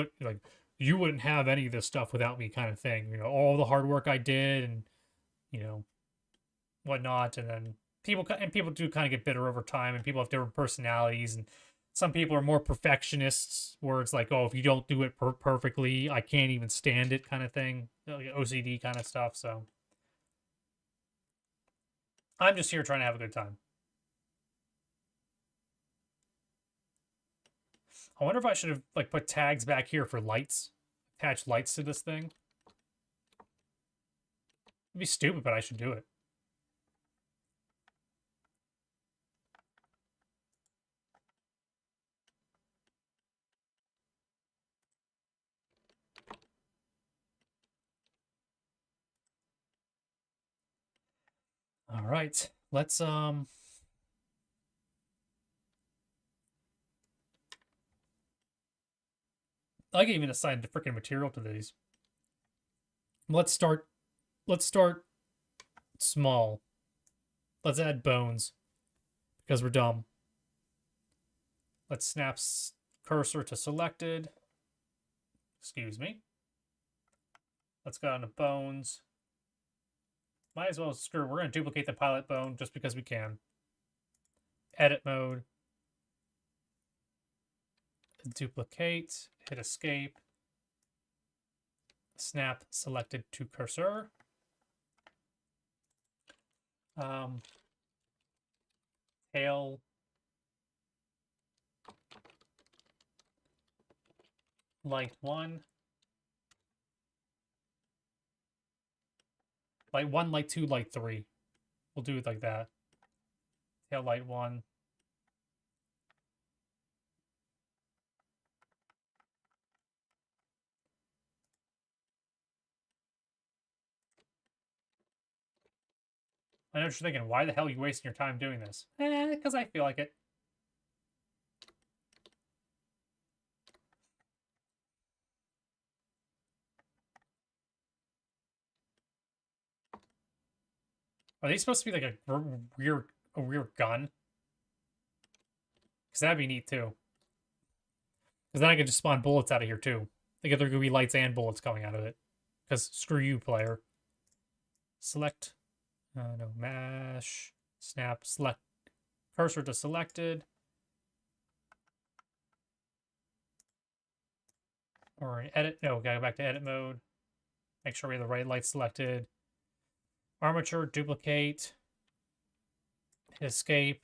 Speaker 1: wouldn't have any of this stuff without me, kind of thing. All the hard work I did, and whatnot. And then people do kind of get bitter over time, and people have different personalities, and some people are more perfectionists, where it's like, oh, if you don't do it perfectly, I can't even stand it, kind of thing, like OCD kind of stuff. So I'm just here trying to have a good time. I wonder if I should have like put tags back here for lights, attach lights to this thing. It'd be stupid, but I should do it. All right, let's I can even assign the freaking material to these. Let's start small. Let's add bones because we're dumb. Let's snap cursor to selected. Excuse me. Let's go down to bones. Might as well screw. We're going to duplicate the pilot bone just because we can. Edit mode. Duplicate. Hit escape. Snap selected to cursor. Tail. Light 1. Light 1, light 2, light 3. We'll do it like that. Tail light 1. I know what you're thinking. Why the hell are you wasting your time doing this? Because I feel like it. Are they supposed to be like a rear gun? Because that'd be neat too. Because then I could just spawn bullets out of here too. Like if there could be lights and bullets coming out of it. Because screw you, player. Select. No, mash. Snap. Select. Cursor to selected. Or edit. No, gotta go back to edit mode. Make sure we have the right light selected. Armature, duplicate. Hit escape.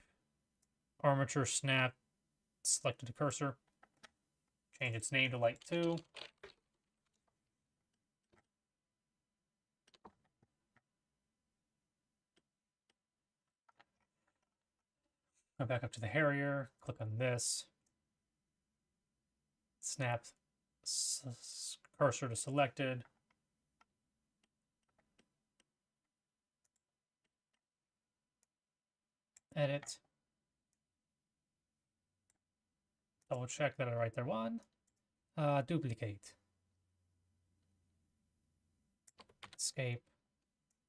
Speaker 1: Armature, snap. Selected the cursor. Change its name to light 2. Go back up to the Harrier. Click on this. Snap cursor to selected. Edit. Double check that I write there one. Duplicate. Escape.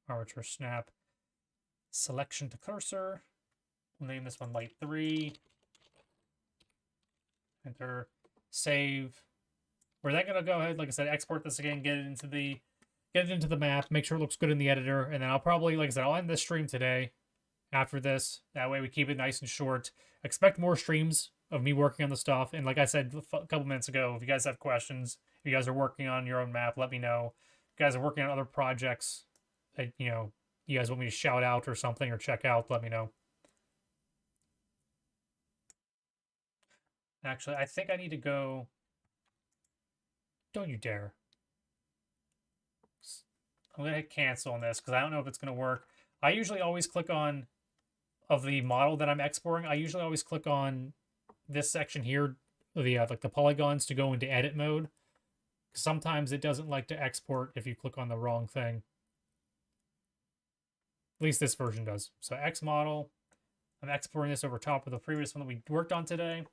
Speaker 1: Armature snap. Selection to cursor. We'll name this one light 3. Enter. Save. We're then gonna go ahead, like I said, export this again, get it into the map, make sure it looks good in the editor, and then I'll probably, like I said, I'll end this stream today after this. That way we keep it nice and short. Expect more streams of me working on the stuff. And like I said a couple minutes ago, if you guys have questions, if you guys are working on your own map, let me know. If you guys are working on other projects that, you guys want me to shout out or something or check out, let me know. Actually, I think I need to go. Don't you dare. I'm going to hit cancel on this because I don't know if it's going to work. I usually always click on, of the model that I'm exporting, I usually always click on this section here, like the polygons, to go into edit mode. Sometimes it doesn't like to export if you click on the wrong thing. At least this version does. So X model, I'm exporting this over top of the previous one that we worked on today.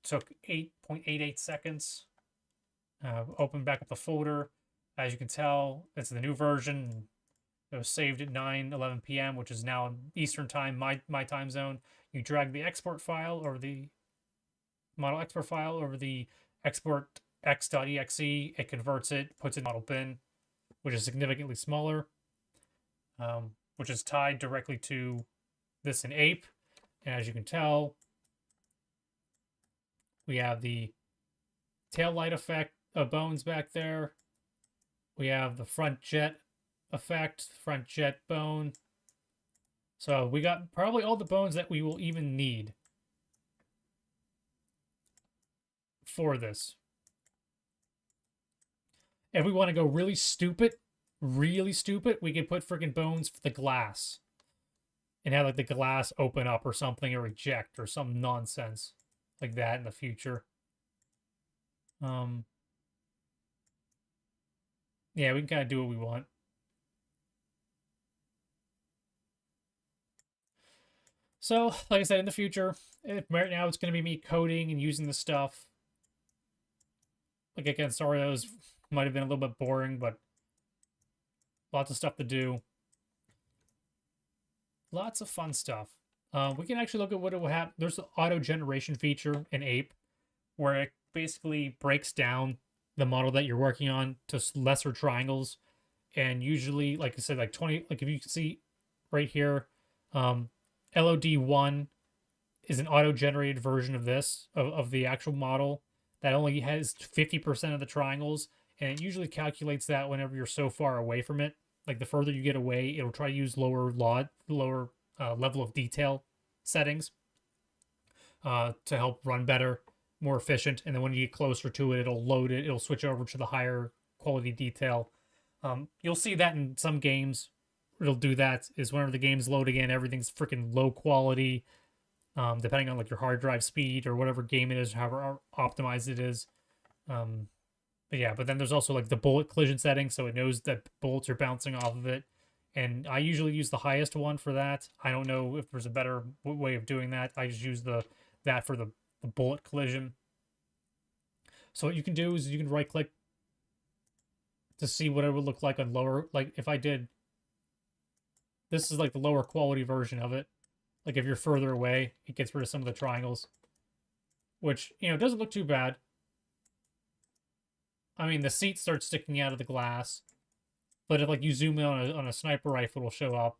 Speaker 1: Took 8.88 seconds. Open back up the folder. As you can tell, it's the new version. It was saved at 9:11 p.m., which is now Eastern time, my time zone. You drag the export file or the model export file over the export x.exe. It converts it, puts it in model bin, which is significantly smaller, which is tied directly to this in Ape. And as you can tell, we have the tail light effect of bones back there. We have the front jet effect, front jet bone. So we got probably all the bones that we will even need for this. If we want to go really stupid, we could put freaking bones for the glass and have like the glass open up or something, or eject or some nonsense like that in the future. Yeah, we can kind of do what we want. So, like I said, in the future, right now it's going to be me coding and using the stuff. Like, again, sorry, those might have been a little bit boring, but lots of stuff to do. Lots of fun stuff. We can actually look at what it will have. There's an auto generation feature in Ape where it basically breaks down the model that you're working on to lesser triangles. And usually, like I said, like 20, like if you can see right here, LOD1 is an auto-generated version of this, of the actual model that only has 50% of the triangles, and it usually calculates that whenever you're so far away from it. Like the further you get away, it'll try to use lower level of detail settings to help run better, more efficient. And then when you get closer to it, it'll load it. It'll switch over to the higher quality detail. You'll see that in some games. It'll do that is whenever the game's loading in, everything's freaking low quality, depending on like your hard drive speed or whatever game it is, however optimized it is. But yeah, but then there's also like the bullet collision setting, so it knows that bullets are bouncing off of it, and I usually use the highest one for that. I don't know if there's a better way of doing that. I just use that for the bullet collision. So what you can do is you can right click to see what it would look like on lower, like if I did, this is like the lower quality version of it. Like if you're further away, it gets rid of some of the triangles, which, you know, doesn't look too bad. I mean, the seat starts sticking out of the glass, but if like you zoom in on a sniper rifle, it'll show up.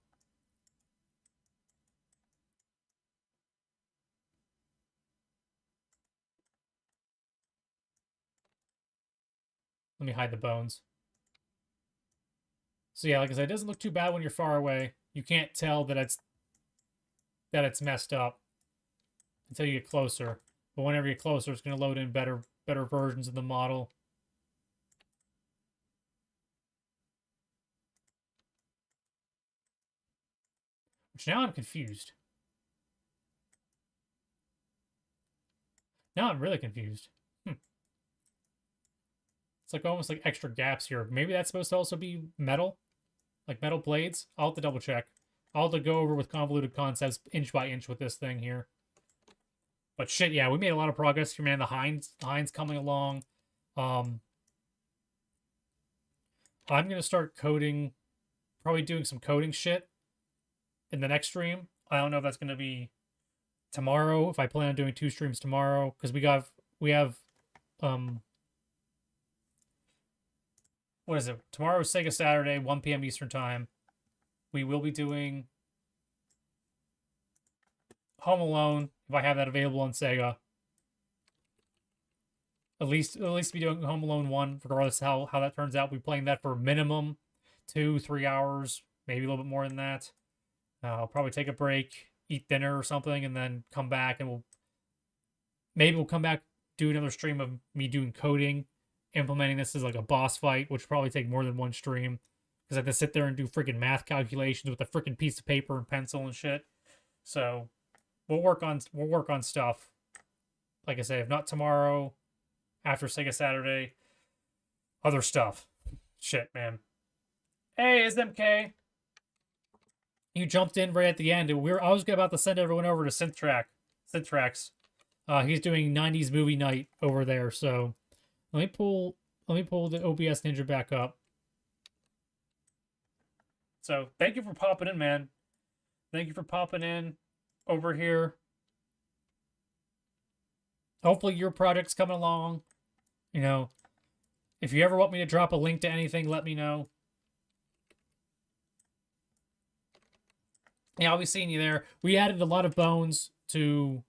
Speaker 1: Let me hide the bones. So yeah, like I said, it doesn't look too bad when you're far away. You can't tell that it's messed up until you get closer. But whenever you're closer, it's going to load in better versions of the model. Which now I'm confused. Now I'm really confused. It's like almost like extra gaps here. Maybe that's supposed to also be metal? Like metal blades? I'll have to double check. I'll have to go over with convoluted concepts inch by inch with this thing here. But shit, yeah, we made a lot of progress here, man. The Heinz coming along. I'm gonna start coding, probably doing some coding shit in the next stream. I don't know if that's gonna be tomorrow, if I plan on doing 2 streams tomorrow, because we have what is it? Tomorrow's Sega Saturday, 1 p.m. Eastern Time. We will be doing Home Alone, if I have that available on Sega. At least be doing Home Alone 1, regardless how that turns out. We'll be playing that for minimum 2-3 hours, maybe a little bit more than that. I'll probably take a break, eat dinner or something, and then come back, and we'll come back, do another stream of me doing coding, implementing this as like a boss fight, which will probably take more than 1 stream, because I have to sit there and do freaking math calculations with a freaking piece of paper and pencil and shit. So we'll work on stuff. Like I say, if not tomorrow, after Sega Saturday, other stuff. Shit, man. Hey, it's MK. You jumped in right at the end. I was about to send everyone over to Synthrax. He's doing 90s movie night over there. So let me pull the OBS Ninja back up. So thank you for popping in, man. Thank you for popping in over here. Hopefully your project's coming along. You know, if you ever want me to drop a link to anything, let me know. Yeah, I'll be seeing you there. We added a lot of bones to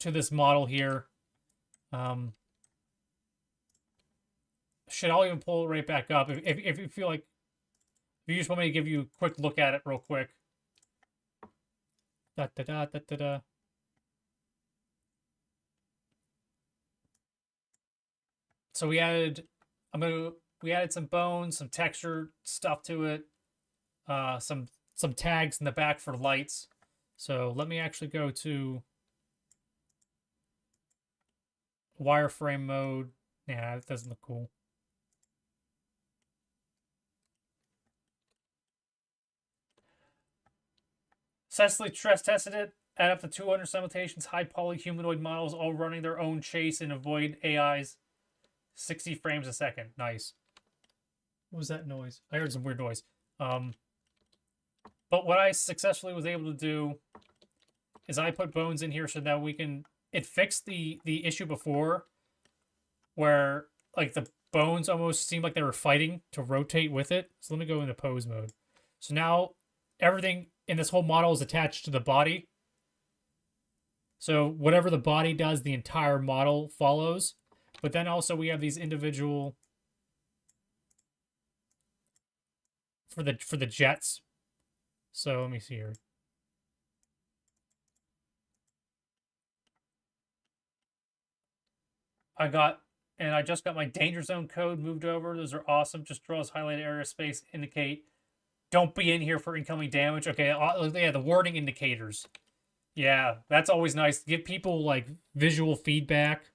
Speaker 1: this model here. Shit, I'll even pull it right back up if you feel like, if you just want me to give you a quick look at it real quick. Da da da da da da. So we added some bones, some texture stuff to it, some tags in the back for lights. So let me actually go to wireframe mode. Yeah, it doesn't look cool. Successfully stress tested it at up to 200 simultaneous high poly humanoid models, all running their own chase and avoid AIs. 60 frames a second. Nice. What was that noise? I heard some weird noise. But what I successfully was able to do is I put bones in here so that we can... It fixed the issue before where like the bones almost seemed like they were fighting to rotate with it. So let me go into pose mode. So now everything in this whole model is attached to the body. So whatever the body does, the entire model follows. But then also we have these individual for the jets. So let me see here. I just got my danger zone code moved over. Those are awesome. Just draws highlighted area space indicate don't be in here for incoming damage. Okay, yeah, the warning indicators. Yeah, that's always nice. Give people like visual feedback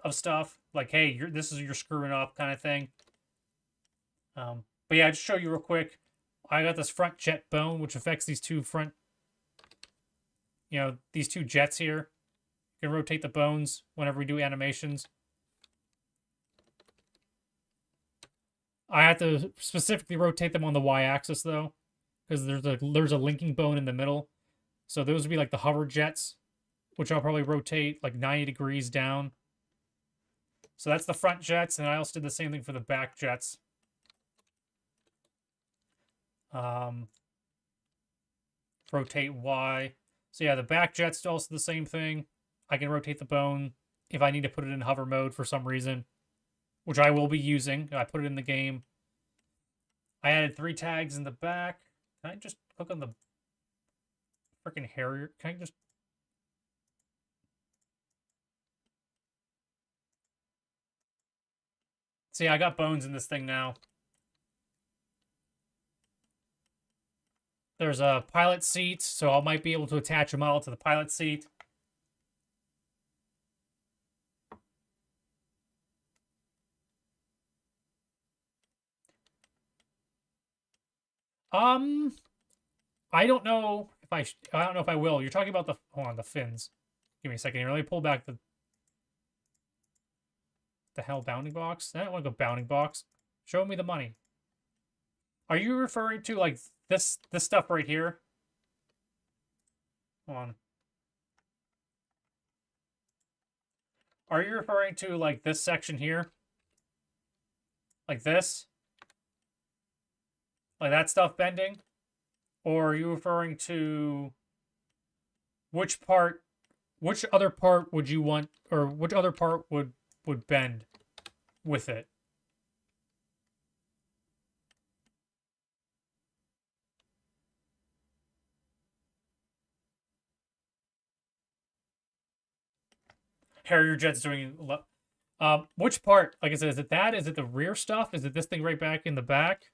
Speaker 1: of stuff. Like, hey, you're screwing up kind of thing. But yeah, just show you real quick. I got this front jet bone, which affects these two front, these two jets here. You can rotate the bones whenever we do animations. I have to specifically rotate them on the y-axis, though, because there's a linking bone in the middle. So those would be like the hover jets, which I'll probably rotate like 90 degrees down. So that's the front jets, and I also did the same thing for the back jets. Rotate Y. So yeah, the back jet's also the same thing. I can rotate the bone if I need to put it in hover mode for some reason, which I will be using. I put it in the game. I added 3 tags in the back. Can I just click on the freaking Harrier? Can I just... See, I got bones in this thing now. There's a pilot seat, so I might be able to attach a model to the pilot seat. I don't know if I don't know if I will. You're talking about the, hold on, the fins. Give me a second here. Let me pull back the hell bounding box. I don't want to go bounding box. Show me the money. Are you referring to like this stuff right here? Hold on. Are you referring to like this section here? Like this? Like that stuff bending? Or are you referring to which other part would you want, or which other part would bend with it? Harrier jet's doing... which part? Like I said, is it that? Is it the rear stuff? Is it this thing right back in the back?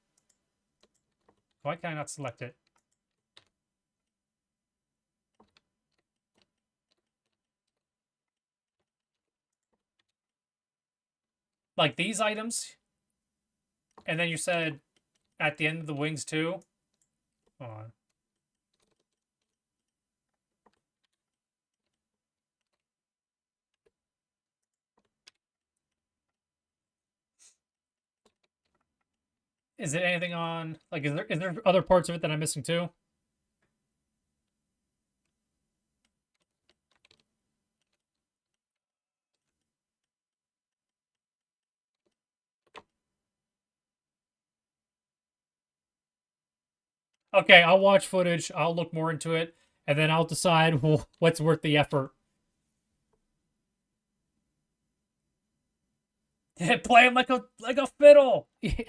Speaker 1: Why can I not select it? Like these items? And then you said at the end of the wings too? Hold on. Is it anything on... Like, is there other parts of it that I'm missing too? Okay, I'll watch footage. I'll look more into it. And then I'll decide what's worth the effort. Play him like a fiddle. Yeah.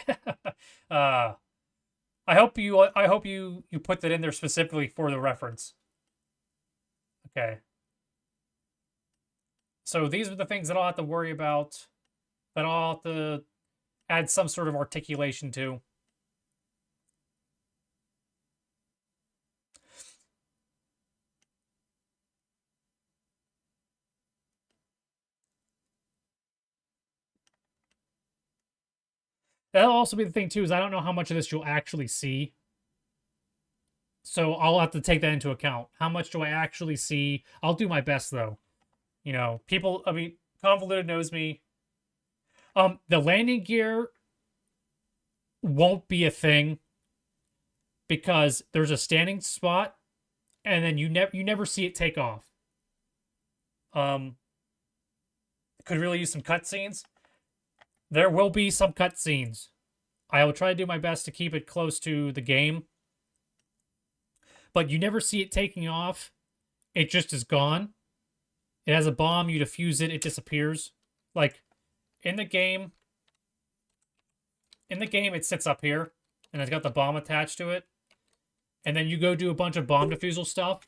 Speaker 1: I hope you put that in there specifically for the reference. Okay. So these are the things that I'll have to worry about, that I'll have to add some sort of articulation to. That'll also be the thing too, is I don't know how much of this you'll actually see. So I'll have to take that into account. How much do I actually see? I'll do my best though. You know, people, I mean, Convoluted knows me. The landing gear won't be a thing because there's a standing spot and then you never see it take off. Could really use some cutscenes. There will be some cutscenes. I will try to do my best to keep it close to the game. But you never see it taking off. It just is gone. It has a bomb, you defuse it, it disappears. Like, in the game, it sits up here, and it's got the bomb attached to it. And then you go do a bunch of bomb defusal stuff,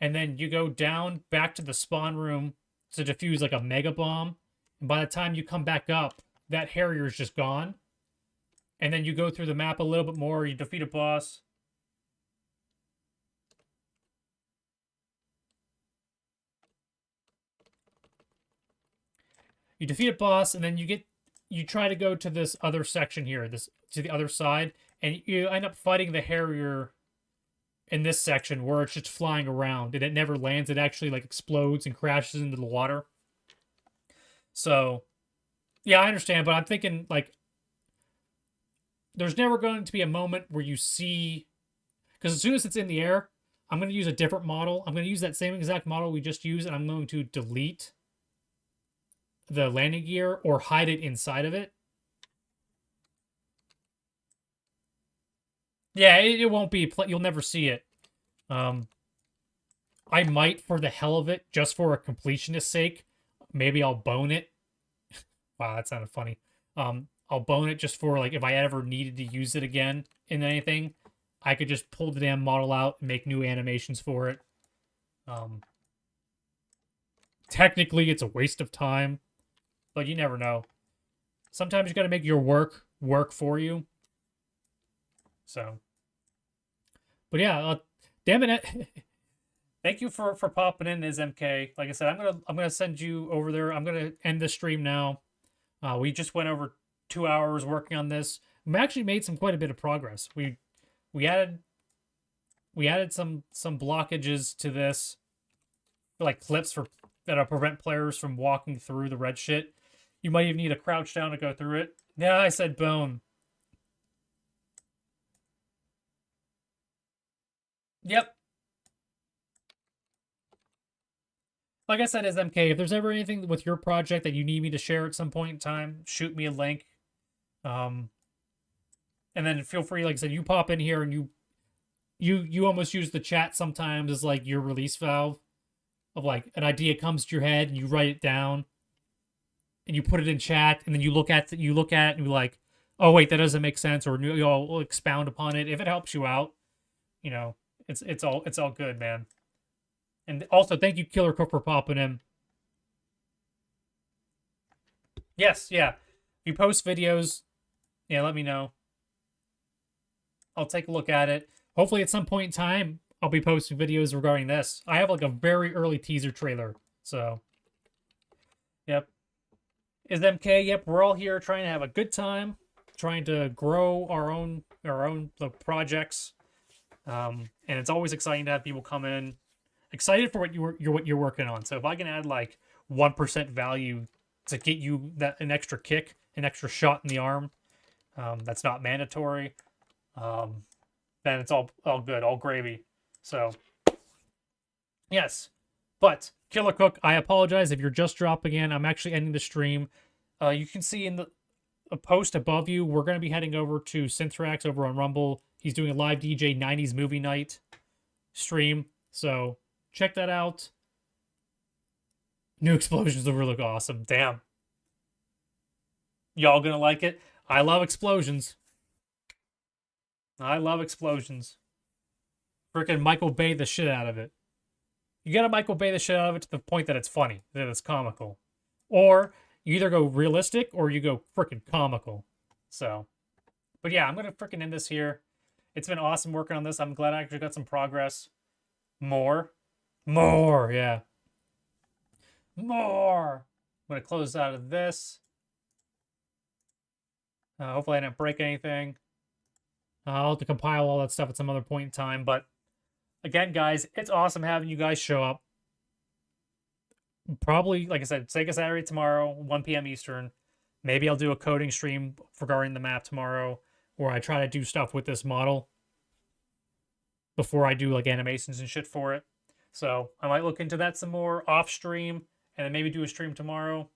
Speaker 1: and then you go down back to the spawn room to defuse like a mega bomb. And by the time you come back up, that Harrier is just gone. And then you go through the map a little bit more, you defeat a boss. You defeat a boss, and then you try to go to this other section here, to the other side, and you end up fighting the Harrier in this section where it's just flying around and it never lands. It actually like explodes and crashes into the water. So, yeah, I understand, but I'm thinking like there's never going to be a moment where you see, because as soon as it's in the air, I'm going to use a different model. I'm going to use that same exact model we just used, and I'm going to delete the landing gear or hide it inside of it. Yeah, it won't be, you'll never see it. I might, for the hell of it, just for a completionist's sake, maybe I'll bone it. Wow, that sounded funny. I'll bone it just for, like, if I ever needed to use it again in anything, I could just pull the damn model out and make new animations for it. Technically, it's a waste of time, but you never know. Sometimes you got to make your work for you. So, but yeah, damn it. Thank you for popping in, MK. Like I said, I'm gonna send you over there. I'm gonna end the stream now. We just went over 2 hours working on this. We actually made quite a bit of progress. We added some blockages to this, like clips that'll prevent players from walking through the red shit. You might even need to crouch down to go through it. Yeah, I said bone. Yep. Like I said, MK, if there's ever anything with your project that you need me to share at some point in time, shoot me a link. And then feel free, like I said, you pop in here and you almost use the chat sometimes as like your release valve of like an idea comes to your head and you write it down and you put it in chat and then you look at it and you're like, oh wait, that doesn't make sense, or you'll expound upon it if it helps you out. You know, it's all good, man. And also, thank you, Killer Cook, for popping in. Yes, yeah. If you post videos, yeah, let me know. I'll take a look at it. Hopefully, at some point in time, I'll be posting videos regarding this. I have like a very early teaser trailer, so. Yep. Is MK? Yep, we're all here trying to have a good time, trying to grow our own projects. And it's always exciting to have people come in, excited for what you're working on. So if I can add like 1% value to get you an extra kick, an extra shot in the arm, that's not mandatory, then it's all good, all gravy. So yes, but Killer Cook, I apologize if you're just dropping in. I'm actually ending the stream. You can see in the post above you, we're going to be heading over to Synthrax over on Rumble. He's doing a live DJ 90s movie night stream, so check that out. New explosions will look awesome. Damn. Y'all gonna like it? I love explosions. I love explosions. Freaking Michael Bay the shit out of it. You gotta Michael Bay the shit out of it to the point that it's funny, that it's comical. Or you either go realistic or you go freaking comical. So, but yeah, I'm gonna freaking end this here. It's been awesome working on this. I'm glad I actually got some progress. More, yeah. More. I'm gonna close out of this. Hopefully I didn't break anything. I'll have to compile all that stuff at some other point in time. But again, guys, it's awesome having you guys show up. Probably, like I said, Sega Saturday tomorrow, 1 p.m. Eastern. Maybe I'll do a coding stream regarding the map tomorrow, where I try to do stuff with this model before I do like animations and shit for it. So I might look into that some more off stream, and then maybe do a stream tomorrow.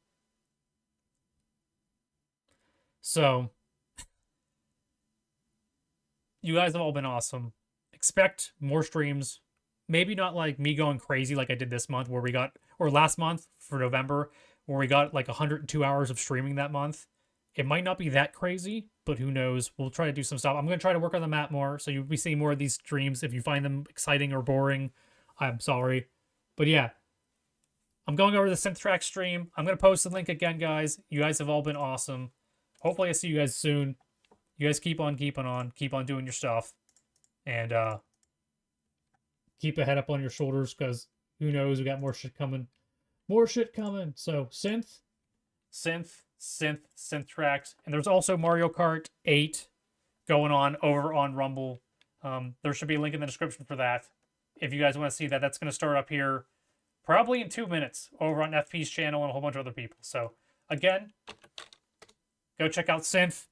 Speaker 1: So you guys have all been awesome. Expect more streams. Maybe not like me going crazy like I did this month, where we got, or last month for November, where we got like 102 hours of streaming that month. It might not be that crazy, but who knows? We'll try to do some stuff. I'm going to try to work on the map more, so you'll be seeing more of these streams. If you find them exciting or boring, I'm sorry. But yeah, I'm going over the Synthrax stream. I'm going to post the link again, guys. You guys have all been awesome. Hopefully I see you guys soon. You guys keep on keeping on. Keep on doing your stuff. And keep a head up on your shoulders, because who knows? We got more shit coming. More shit coming. So, Synthrax. And there's also Mario Kart 8 going on over on Rumble. There should be a link in the description for that. If you guys want to see that, that's going to start up here probably in 2 minutes over on FP's channel and a whole bunch of other people. So again, go check out Synth.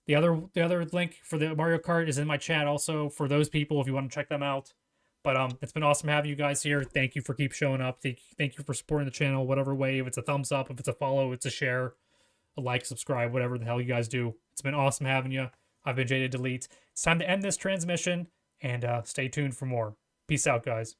Speaker 1: The other link for the Mario Kart is in my chat also for those people if you want to check them out. But it's been awesome having you guys here. Thank you for keep showing up. Thank you for supporting the channel, whatever way. If it's a thumbs up, if it's a follow, it's a share, a like, subscribe, whatever the hell you guys do. It's been awesome having you. I've been Jaded Delete. It's time to end this transmission and stay tuned for more. Peace out, guys.